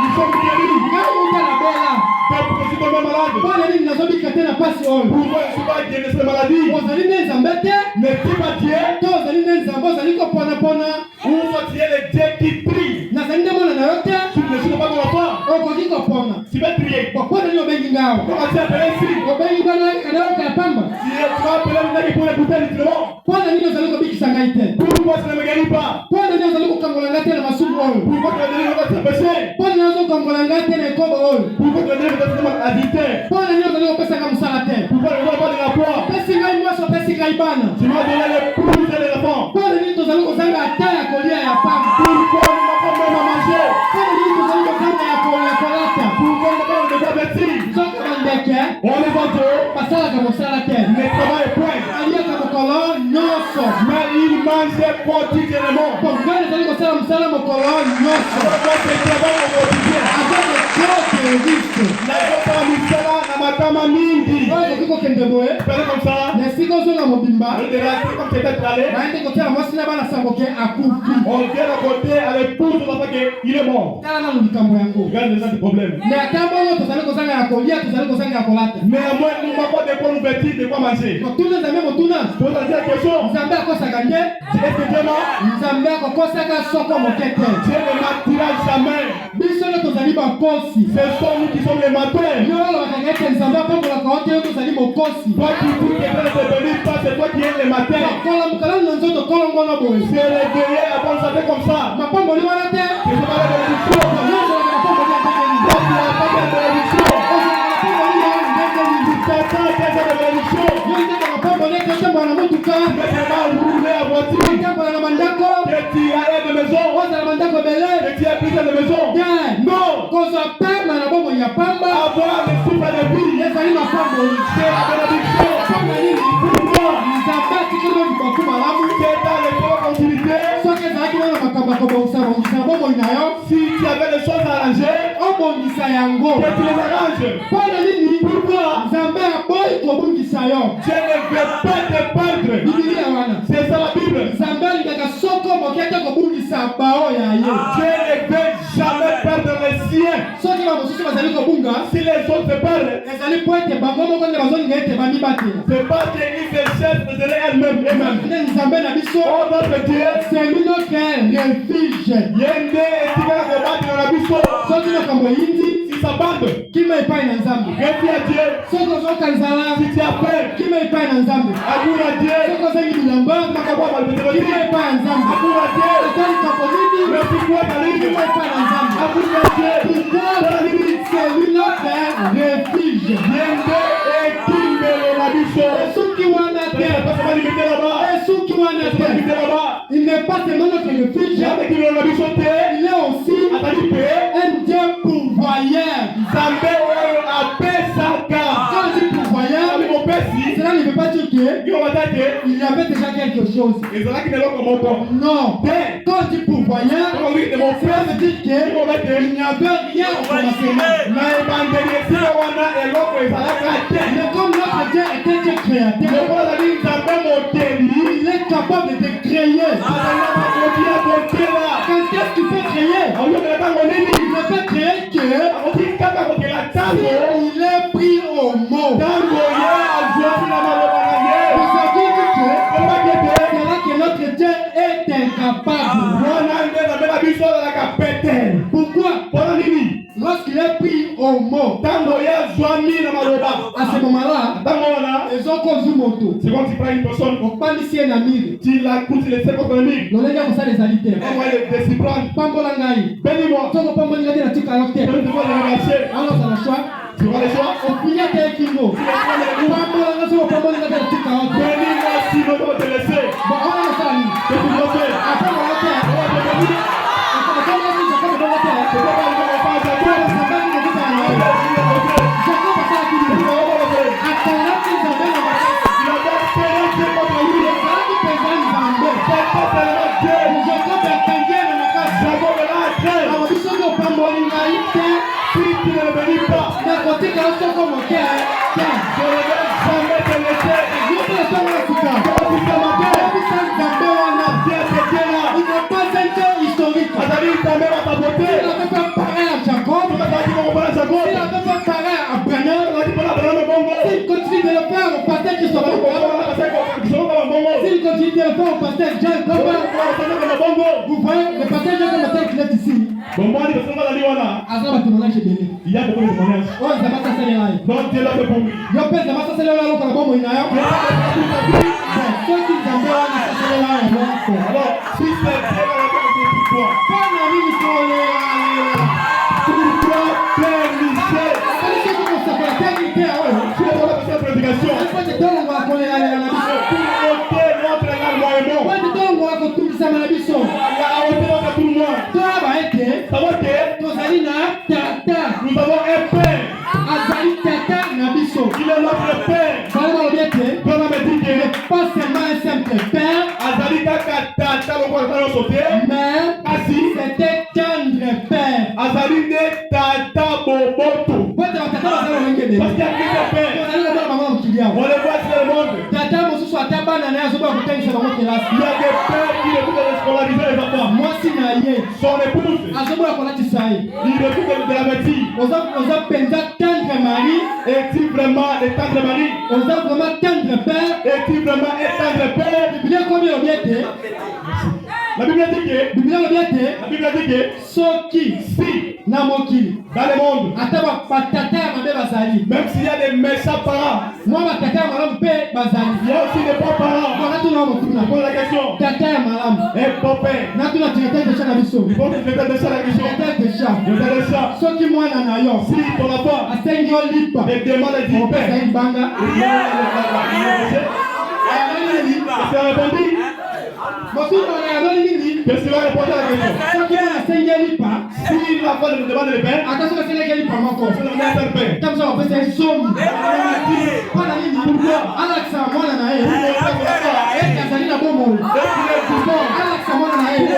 S1: nous sommes guéris.
S3: Ngai uta nabela.
S1: Mais pourquoi je suis tombé malade?
S3: Mpona nini nazobika te na pasi oyo?
S1: Pourquoi je ne suis pas guéri de cette maladie?
S3: Ozali nde Nzambe te?
S1: N'est-il pas Dieu?
S3: To ozali nde Nzambe ozali koponapona?
S1: Ou soit tu es le Dieu qui prie?
S3: Nazali nde mwana na yo te?
S1: Tu ne suis pas ton enfant.
S3: Okoki kopona.
S1: Tu vas prier.
S3: Mpona nini obengi nga awa?
S1: Comment tu appelles ici?
S3: Obengi bana kadaoka ya pamba?
S1: Tu vas appeler le mec pour écouter literellement.
S3: Mpona nini ozali kobikisa ngai te?
S1: Pourquoi tu ne me guéris pas?
S3: Mpona nini ozali kokangola ngai te na masumu oyo?
S1: Pourquoi tu as donné votre péché?
S3: Mpona nini ozokangola ngai te na ekobo oyo?
S1: Pourquoi tu as donné votre addiction?
S3: Mpona nini ozali kopesaka mosala te?
S1: Pourquoi tu n'as pas de la foi?
S3: Opesi ngai mwasi opesi ngai bana.
S1: Tu m'as donné l'épouse et les enfants.
S3: Mpona nini tozali kozanga ata ya kolia ya pamba?
S1: Pourquoi tu n'as pas même à manger?
S3: Mpona nini tozali kozanga ya kolata?
S1: Pourquoi tu n'as pas de quoi vêtir?
S3: Soki bandeke
S1: On est vendu,
S3: basalaka mosala te,
S1: mais travail point.
S3: aliaka mokolo nyonso.
S1: Mais il mange quotidiennement.
S3: Po ngai nazali kosala mosala mokolo nyonso.
S1: Pourquoi tu travailles au quotidien?
S3: Avec le Kristo
S1: Nazopa misala na makama mingi.
S3: oyo ekoki kokende boye
S1: Fais comme ça.
S3: na esika ozonga mobimba
S1: On est resté comme c'était allé.
S3: nayende kotiala mwasi na bana sango ke akufi.
S1: On vient à côté à l'épouse de l'enfant qu'il est mort.
S3: Tala nanu likambo yango.
S1: Regarde déjà des problèmes.
S3: Me ata bongo tozali kozanga ya kolia tozali kozanga ya kolata.
S1: Néanmoins, nous n'avons pas de quoi nous vêtir, de quoi manger.
S3: Motuna Nzambe motuna
S1: Pour te dire quelque chose,
S3: Nzambe akosaka nde
S1: est-ce que Dieu ment?
S3: Nzambe akokosaka soko moke te.
S1: Dieu ne mentira jamais.
S3: Biso nde tozali bakosi.
S1: Ce sont nous qui sommes les menteurs.
S3: Yo olobakaka ete Nzambe apambolaka yo te yo tozali mokosi.
S1: Toi qui dis que Dieu ne te bénit pas, c'est toi qui es les menteurs.
S3: Kolamukalani na nzoto kolongono boye.
S1: C'est les guerriers à bonne santé comme ça.
S3: Mapamboli wana te.
S1: C'est pas la bénédiction.
S3: Nyonso mapamboli ya ndenge nini.
S1: Toi, tu n'as pas de bénédiction.
S3: Mapamboli ya ndenge nini.
S1: Tu t'attends à de bénédiction.
S3: Yo ndenge mapamboli ete otambola na motuka.
S1: Mais tu vas rouler à voiture.
S3: Otambola na mandako.
S1: Que tu as de maison.
S3: Ozala mandako ebele.
S1: Que tu as plusieurs de maison.
S3: Bien.
S1: Non.
S3: Kozwa pema na bomoi ya pamba.
S1: Avoir le souffle de vie.
S3: Ezali mapamboli.
S1: C'est la bénédiction.
S3: Pamba nini?
S1: Pourquoi?
S3: Nzambe atikeli yo libaku malamu.
S1: C'est dans les bonnes continuités.
S3: Soki ezalaki nano makambo
S1: Si tu avais des choses à arranger, que tu les arranges. Pourquoi? Dieu ne veut pas te perdre. C'est ça la Bible. Dieu ne veut jamais perdre les siens. Si les autres se perdent, c'est pas qu'ils se cherchent de elle-même. Oh notre Dieu,
S3: c'est lui notre refuge.
S1: Si ça bande,
S3: Qui m'a pas un ensemble?
S1: refie à Dieu.
S3: Si tu as peur, qui m'a pas un ensemble?
S1: Amour à Dieu.
S3: Si tu as qui m'a pas un ensemble?
S1: Amour à Dieu. Refie-toi dans les
S3: Qui m'a pas un ensemble?
S1: Amour à Dieu.
S3: Pourquoi? C'est lui notre refuge. Il n'est pas seulement notre refuge, il est aussi un Dieu pourvoyeur. Quand je dis pourvoyeur, cela ne veut pas dire qu'il y avait déjà quelque chose. Non. Quand je dis pourvoyeur, cela veut dire qu'il n'y avait rien au commencement. Mais comme notre Dieu était Dieu créateur, il est capable de créer. Qu'est-ce qu'il peut créer? Il ne peut créer que il est pris au mot. Que notre Dieu est incapable. Pourquoi? Lorsqu'il est pris au mot, à ce moment-là, ils ont conduit moto.
S1: C'est quand tu prends une personne,
S3: On parle ici un ami.
S1: tu la coûtes les 50 ennemis.
S3: Non, les gars, vous savez les alités.
S1: On va les déciprendre.
S3: Pambolangaï.
S1: Bénis-moi.
S3: Soko pambolangaï na tika yote.
S1: Je vais devoir les remercier.
S3: Alors, ça la choix.
S1: Tu vois les choix?
S3: On prie à tes kingo. Pambolangaï soko pambolangaï na tika yote.
S1: Bénis-moi si je dois te laisser.
S3: Bon, on va le faire.
S1: Qu'est-ce que tu dois faire?
S3: Après, on va le faire.
S1: On va te bénir. C'est pas mal de me faire ça. Si tu ne le bénis pas, je ne vais jamais te laisser. Azali, ta mère va t'apporter.
S3: Il avait fait pareil à Jacob.
S1: Tu vas dire qu'on va à Jacob.
S3: Il avait fait pareil à Abraham. S'il continue de le faire au pasteur qui sera au S'il continue de le faire au pasteur Jacob, vous voyez, le pasteur Jacob qui est ici. Azaba tunaonaje bele.
S1: Il y a beaucoup de témoignages.
S3: Oh, ça va ça là.
S1: Donc Dieu l'a fait pour lui.
S3: Yo pesa ça ça là là kwa bomo inayo. Ceux qui zambe wana ça là là.
S1: Alors, si c'est Dieu l'a fait pour toi.
S3: Pana nini tole.
S1: Pourquoi permission?
S3: Kali sio kwa sababu technique
S1: Tu es dans la prédication.
S3: Kwa ndio ngo akole la na biso.
S1: Pour ôter notre égarement.
S3: Kwa ndio ngo akotumisa na biso.
S1: Il y a ôté notre tourment.
S3: Toi ba ete.
S1: Ça va que
S3: Tozali na tata.
S1: nous avons un père.
S3: Azali tata na biso.
S1: Il est notre père.
S3: Bala ba obiete.
S1: Dans la médite,
S3: Pas seulement un simple père.
S1: Azali kaka tata le quoi dans sauter.
S3: Mais
S1: Asi
S3: c'était tendre père.
S1: Azali de tata boboto.
S3: Parce
S1: Parce qu'il y a plusieurs pères. On les voit sur le monde. Il y a des pères qui refusent de scolariser les enfants. Son épouse, il refuse de la médecine. Est-il vraiment le tendre mari? Est-il vraiment un tendre père? La Bible dit que
S3: soki
S1: si
S3: na mokili
S1: dans le monde,
S3: ata batata mabe bazali
S1: même s'il y a des méchants parents,
S3: moi batata malamu pe bazali
S1: il y a aussi des bons parents.
S3: moi tuna motuna
S1: Pose la question.
S3: tata ya malamu
S1: Un bon père.
S3: na tuna traiter de chat na biso
S1: Il faut que tu fasses de ça la question.
S3: traiter de chat
S1: Je vais de ça.
S3: soki mwana na yo
S1: Si ton enfant
S3: asengi olipa
S1: te demande de dire père,
S3: opesa banga
S1: tu as répondu.
S3: mosuma na yaloli nini
S1: Qu'est-ce que tu vas répondre à la question?
S3: soki mwana asengi olipa
S1: Si l'enfant te demande le père,
S3: ata soki asengi olipa moko
S1: tu vas demander un père.
S3: tabusa opesa esomi mpona nini alakisa mwana na ye ete azali na bomoi alakisa mwana na ye ete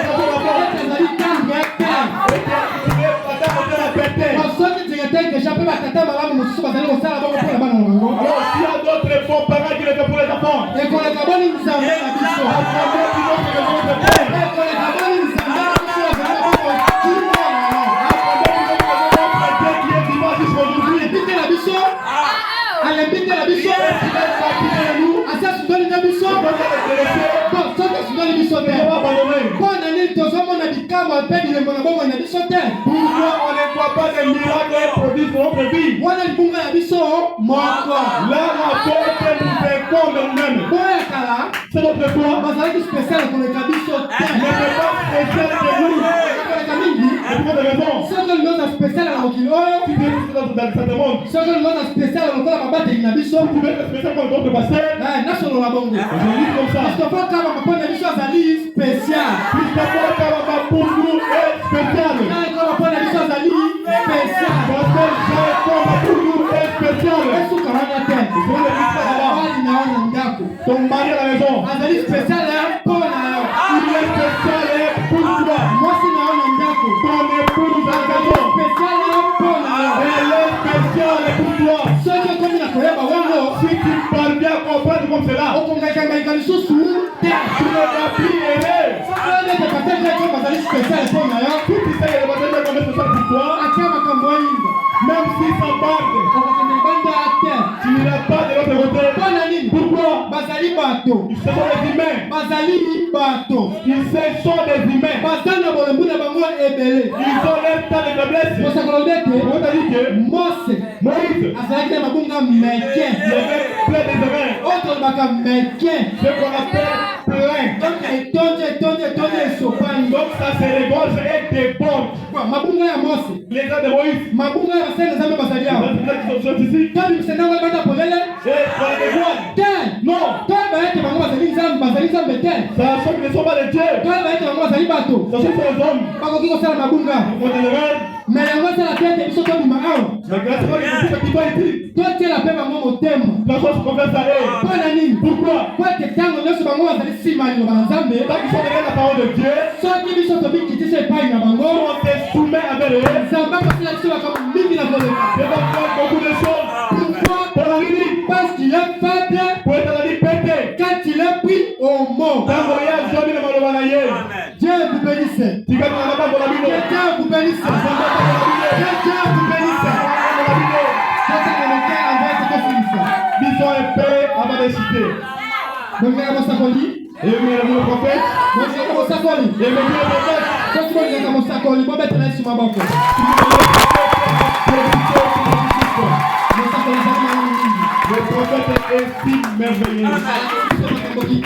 S3: makambo apeni le mona bongo na biso te.
S1: Pourquoi on ne voit pas des miracles produits dans notre vie?
S3: Wana libunga ya biso moko.
S1: Là, la faute nous incombe nous-mêmes.
S3: Boya kala.
S1: C'est notre foi.
S3: Bazalaki spécial koleka biso te.
S1: Mais c'est pas spécial de nous.
S3: Koleka mingi.
S1: Et pour des raisons.
S3: Soki olingoza spécial na mokili oyo.
S1: Si tu es dans ce monde.
S3: Soki olingoza spécial lokola babateli na biso.
S1: Tu veux être spécial comme d'autres pasteurs.
S3: Nasolola bongo.
S1: Je dis comme ça.
S3: Christophe Kaba maponi na biso azali spécial.
S1: Christophe Kaba pour nous est spécial.
S3: Kaba maponi na biso azali spécial.
S1: Pasteur Jean pour nous est spécial.
S3: Yesu karana te. Bali naona ndako.
S1: Ton mari à la maison.
S3: Azali spécial pour na yo.
S1: Il est spécial pour toi.
S3: Moi si naona ndako.
S1: Ton épouse à la maison.
S3: Spécial pour na yo.
S1: Elle est spéciale pour toi.
S3: Soki komi na koyeba wango.
S1: Si tu parles bien comprendre comme cela.
S3: Okongaika lisusu te.
S1: Tu ne vas plus aimer.
S3: Soki ete patete ko bazali spécial pour na yo.
S1: Si tu sais le baptême comme spécial pour toi.
S3: Atia makambo yinga.
S1: Même si ça part. Tu n'iras pas de l'autre côté. Pourquoi?
S3: Bazali bato.
S1: Ils sont des humains.
S3: Bazali bato.
S1: Ils sont des humains.
S3: Bazana bolembuna bango ebele.
S1: Ils ont leur temps de faiblesse.
S3: Mosakolobete.
S1: On t'a dit que
S3: Moïse azalaki na mabunga meke.
S1: Il y avait plein de humains.
S3: Autre baka meke.
S1: Ce qu'on appelle plein.
S3: Donc etonde esopani.
S1: Donc ça se regorge et déborde.
S3: Mabunga ya Mose.
S1: Les gens de Moïse.
S3: Mabunga ya basali nzambe bazali awa.
S1: Ils sont ici.
S3: Kabi msendango bata polele.
S1: Et pour les voir.
S3: Ten.
S1: Non.
S3: Toi bayete bango bazali nzambe ten.
S1: Ça ceux qui ne sont pas des dieux.
S3: Toi bayete bango bazali bato.
S1: Ça sont des hommes.
S3: Bakoki kosala mabunga.
S1: Ils font des erreurs.
S3: Mais yango asala tete biso tobima awa.
S1: Mais grâce à Dieu, qui doit ici.
S3: Totiela mpe bango motema.
S1: La chose qu'on fait ça est.
S3: Mpo na nini?
S1: Pourquoi?
S3: Po ete ntango nyonso bango bazali nsima ya liloba na nzambe.
S1: Tant qu'ils sont derrière la parole de Dieu.
S3: Soki biso tobikitisa epai na bango.
S1: On te soumet avec eux.
S3: Nzambe akosala biso makambo mingi na koleka.
S1: Je vais faire beaucoup de choses.
S3: Pourquoi?
S1: Pour la vie.
S3: Parce qu'il est faible.
S1: Pour être la vie pété.
S3: Quand il est pris au mot.
S1: Dans le voyage, j'ai mis le malheur à l'aïe.
S3: Dieu vous bénisse.
S1: Tu vas dans la main pour la vie.
S3: Que Dieu vous bénisse. Que Dieu vous bénisse.
S1: Bisons et paix avant de citer.
S3: Bongera mosakoli.
S1: Et le prophète.
S3: Bongera mosakoli.
S1: Et le prophète.
S3: Soki bongera mosakoli bobetela yesu maboko.
S1: Le prophète est si merveilleux. Il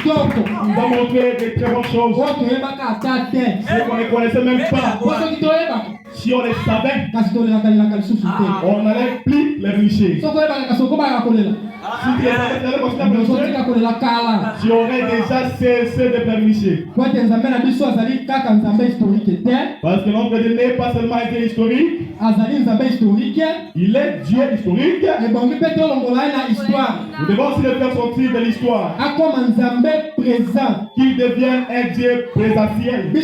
S1: va montrer de très bonnes choses. Ce qu'on ne connaissait même pas. Si on les savait, on n'allait plus les richer. Si tu tu aurais déjà cessé de permicher. Parce que notre Dieu n'est pas seulement un Dieu historique. Il est Dieu historique. Nous devons aussi le faire sortir de l'histoire. Qu'il devienne un Dieu présentiel. On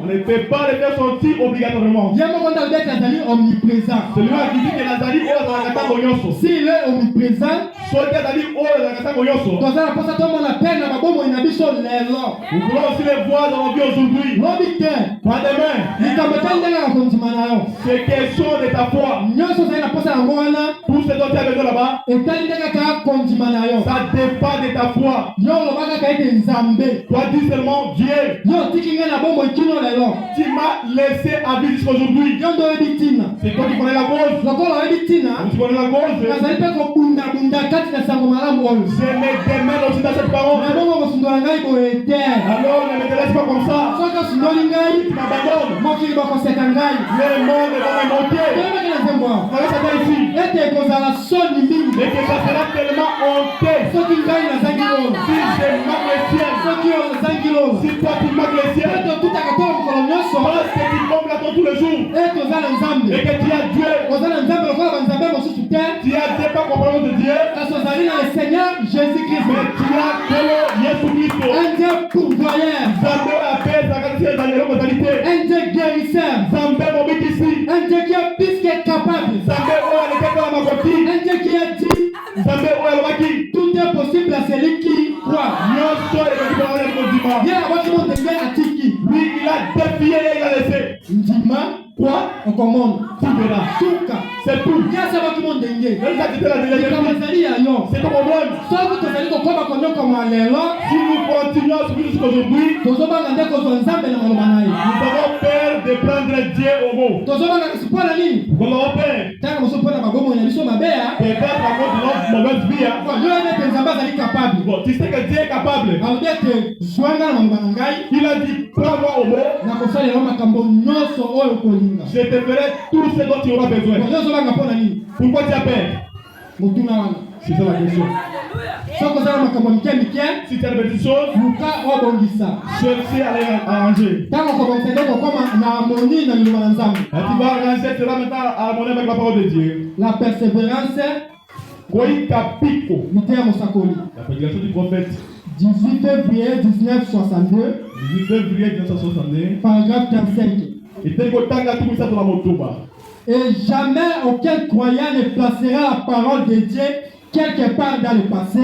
S1: ne peut pas le faire sortir obligatoirement. Celui-là qui dit que Nazari s'il est omniprésent, nous voulons aussi le voir dans nos vies aujourd'hui. Pas demain. C'est question de ta foi. Tout ce dont tu as besoin là-bas, ça dépend de ta foi. Toi dis seulement Dieu. Tu m'as laissé à vie jusqu'aujourd'hui. C'est toi qui connais la cause. Tu connais la cause. Je me démène aussi dans cette parole. Alors ne me laisse pas comme ça. Tu m'abandonnes. Le monde va me monter. Regarde ça ici. Et que ça sera tellement honteux. Si je manque le ciel. Si toi tu manques le ciel. Parce que tu tombes là tous les jours. Et que tu as Dieu. Tu as Dieu pas compagnon de Dieu.
S3: Jésus-Christ.
S1: Mais tu as que Jésus-Christ.
S3: Un Dieu pourvoyeur. Un Dieu guérisseur. Un Dieu qui est plus que capable. Un Dieu qui a dit tout est possible à celui qui croit.
S1: Lui, il a défié et il a laissé.
S3: Ndima,
S1: quoi?
S3: On commande.
S1: Tu verras.
S3: Souka.
S1: C'est tout.
S3: Yasa ba tout monde dengue.
S1: Même ça, c'était la dernière
S3: Comme
S1: vie.
S3: ça dit ayo.
S1: C'est ton problème.
S3: Sauf que tu as dit que comme lelo.
S1: Si nous continuons à subir jusqu'aujourd'hui,
S3: Tozobanga ndeko zo nzambe na maloba naye.
S1: nous avons peur de prendre Dieu au mot.
S3: Tozobanga kisipona nini?
S1: Nous avons peur.
S3: Tanga mosopona magomo na biso mabea.
S1: Peut-être à cause de notre mauvaise vie.
S3: Yo ene nzamba zali capable.
S1: Bon, tu sais que Dieu est capable.
S3: Alobete zwanga na maloba ngai.
S1: Il a dit, prends-moi au mot.
S3: Na kosalela makambo nyonso oyo kolinga.
S1: Je te ferai tout ce dont tu auras besoin.
S3: Tozobanga pona nini?
S1: Pourquoi tu as peur?
S3: Motuna wana.
S1: C'est ça la question.
S3: Soko zala makambo mike.
S1: Si tu as des petites choses,
S3: Luka obongisa.
S1: cherchez à les arranger.
S3: Tango kobongisa ndeko koma na harmonie na liloba na nzambe.
S1: Et tu vas arranger cela maintenant à harmonie avec la parole de Dieu.
S3: La persévérance
S1: Koika Piko.
S3: mite ya mosakoli.
S1: La prédication du prophète.
S3: 18 février 1962,
S1: 18 février 1962.
S3: paragraphe 35.
S1: Et tel que Tanga tout ça pour la motoba.
S3: Et jamais aucun croyant ne placera la parole de Dieu quelque part dans le passé.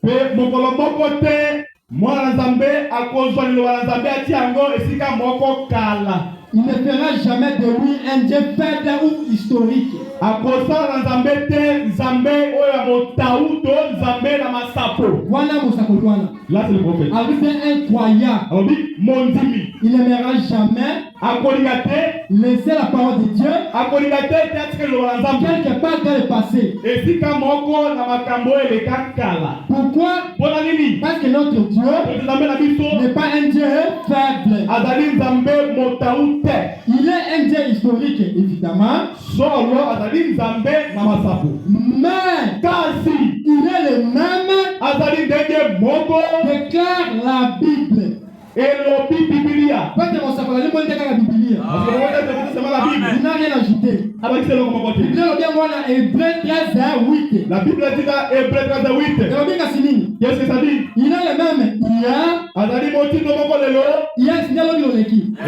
S1: Mais mon côté, moi la Zambé, à cause de la Zambé, à Tiango, et si quand mon kala.
S3: Il ne fera jamais de lui un Dieu faible ou historique.
S1: À cause de la Zambé, Zambé, oya motaou, do Zambé la masapo.
S3: Voilà Moussakouana.
S1: Là c'est le prophète.
S3: Avec un croyant,
S1: Alors dit, mon dimi.
S3: il n'aimera jamais
S1: À Koligate,
S3: laisser la parole de Dieu
S1: à Koligate, peut-être que le Zambé.
S3: quelque part dans le passé.
S1: Et si quand mon corps n'a pas cambo et les kala.
S3: Pourquoi?
S1: Bon année.
S3: Parce que notre Dieu n'est pas un Dieu faible.
S1: Azali Zambé motaou.
S3: Il est un Dieu historique, évidemment.
S1: Solo Azali Zambé Mamasapo.
S3: Mais
S1: Kasi
S3: il est le même,
S1: Azali Denge Moko
S3: déclare la Bible.
S1: et l'Obi Biblia.
S3: Quand on s'appelle la Bible,
S1: Parce que c'est la Bible.
S3: il n'a rien ajouté.
S1: Avec c'est le comment côté.
S3: Il a bien voilà Hébreu 13:8.
S1: La Bible dit dans Hébreu 13:8.
S3: Et on dit que c'est nini?
S1: Qu'est-ce que ça dit?
S3: Il est le même hier,
S1: Azali Moti no Moko lelo.
S3: hier c'est le l'équipe.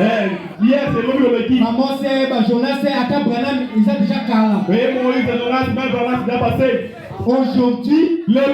S1: Hier c'est l'Obi Leki.
S3: Maman c'est Jonas c'est Aka Branham, ils ont déjà Kala.
S1: Oui, Moïse et Jonas, même Jonas déjà passé.
S3: Aujourd'hui,
S1: Lelo.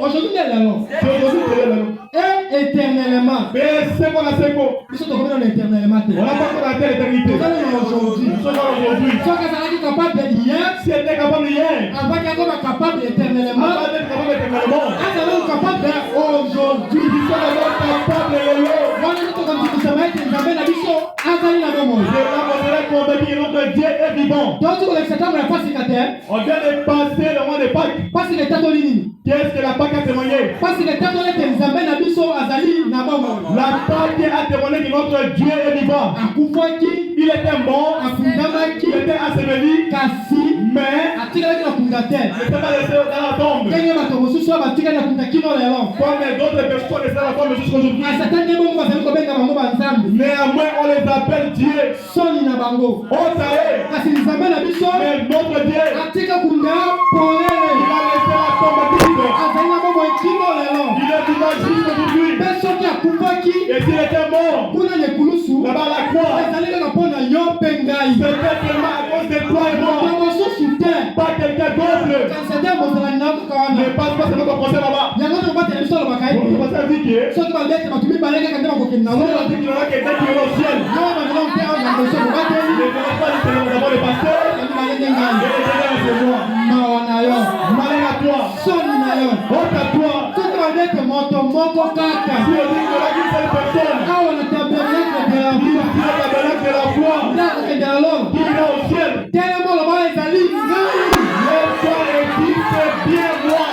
S3: il est là.
S1: C'est aujourd'hui c'est lelo.
S3: Et éternellement.
S1: Mais c'est quoi la seco?
S3: Ils sont tombés dans l'éternellement.
S1: On n'a pas encore la terre éternité.
S3: Aujourd'hui.
S1: Nous sommes là aujourd'hui.
S3: Soit que ça a été capable d'hier,
S1: Si elle était capable hier,
S3: avant qu'il soit capable éternellement,
S1: avant d'être capable éternellement,
S3: elle est capable d'aujourd'hui.
S1: nous sommes capables de lelo.
S3: Voilà tout comme si ça va être jamais la mission. Azali la maman.
S1: Je l'ai convaincu que notre Dieu est vivant.
S3: Donc tu connais cette homme la face cataire.
S1: On vient de passer le mois de Pâques.
S3: Parce que t'as donné nini.
S1: Qu'est-ce que la Pâque a témoigné?
S3: Parce que t'as donné tes nzambe na biso azali na maman.
S1: La Pâque a témoigné que notre Dieu est vivant.
S3: Akufaki,
S1: Il était mort,
S3: afundamaki,
S1: il était enseveli,
S3: kasi,
S1: mais
S3: atikala na kungate.
S1: il n'était pas laissé dans la tombe.
S3: Kenge bato mosusu batikala na kungakino lelo.
S1: Comme d'autres personnes laissées dans la tombe jusqu'aujourd'hui.
S3: Asatani bongo bazali kobenga bango banzambe.
S1: Néanmoins, on les appelle Dieu.
S3: Soni na bango.
S1: On savait,
S3: Kasi nzambe na biso
S1: mais notre Dieu,
S3: atika kunga
S1: il
S3: polele.
S1: a laissé la tombe vide.
S3: Azali na bongo ekino lelo.
S1: Il est vivant jusqu'aujourd'hui.
S3: Mpe soki akufaki
S1: Et s'il était mort,
S3: kuna lekulusu
S1: là-bas à la croix,
S3: ezali kaka mpo na yo mpe ngai.
S1: c'était seulement à cause de toi et moi.
S3: Moto mosusu te.
S1: Pas quelqu'un d'autre.
S3: Kansete bozalani na kaka wana.
S1: Ne passe pas seulement ton procès là-bas.
S3: Yango nde kobatela biso alobaka
S1: Pour
S3: ete
S1: commencer à dire que
S3: soki balete bato mibale kaka nde bakokende na
S1: on
S3: ngolo.
S1: a dit qu'il y aura quelqu'un qui est au ciel.
S3: Yo bandela mpe awa na koso
S1: Ne
S3: kobateli.
S1: connaît pas les témoins d'abord les pasteurs.
S3: Yango balete
S1: Et
S3: ngai.
S1: les témoins c'est moi.
S3: Mawa na yo.
S1: Malheur à toi.
S3: Soni na yo.
S1: Honte à toi.
S3: Soki balete moto moko kaka.
S1: Si on dit qu'il y aura qu'une seule personne
S3: Awa na tabernacle de la
S1: qui
S3: vie.
S1: est la tabernacle de la foi,
S3: Nde akokende na lolo.
S1: qui ira au ciel,
S3: Telemo loba ezali ngai.
S1: laisse-toi et dis c'est bien moi.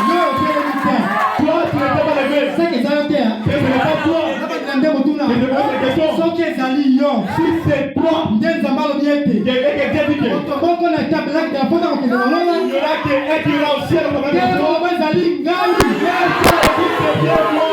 S3: Yo otelemi te.
S1: Toi, tu n'étais pas levé.
S3: Seke eza yo te.
S1: Et ce n'est pas toi.
S3: Nabatela nde motuna.
S1: Je te pose la question.
S3: Soki ezali yo.
S1: Si c'est toi,
S3: Nde nzambe alobi ete.
S1: et que Dieu dit que
S3: Moto moko na tabernacle de la foi akokende na lolo.
S1: il y aura quelqu'un qui ira au ciel, on va dire
S3: Telemo loba ezali ngai.
S1: laisse-toi et dis c'est bien moi.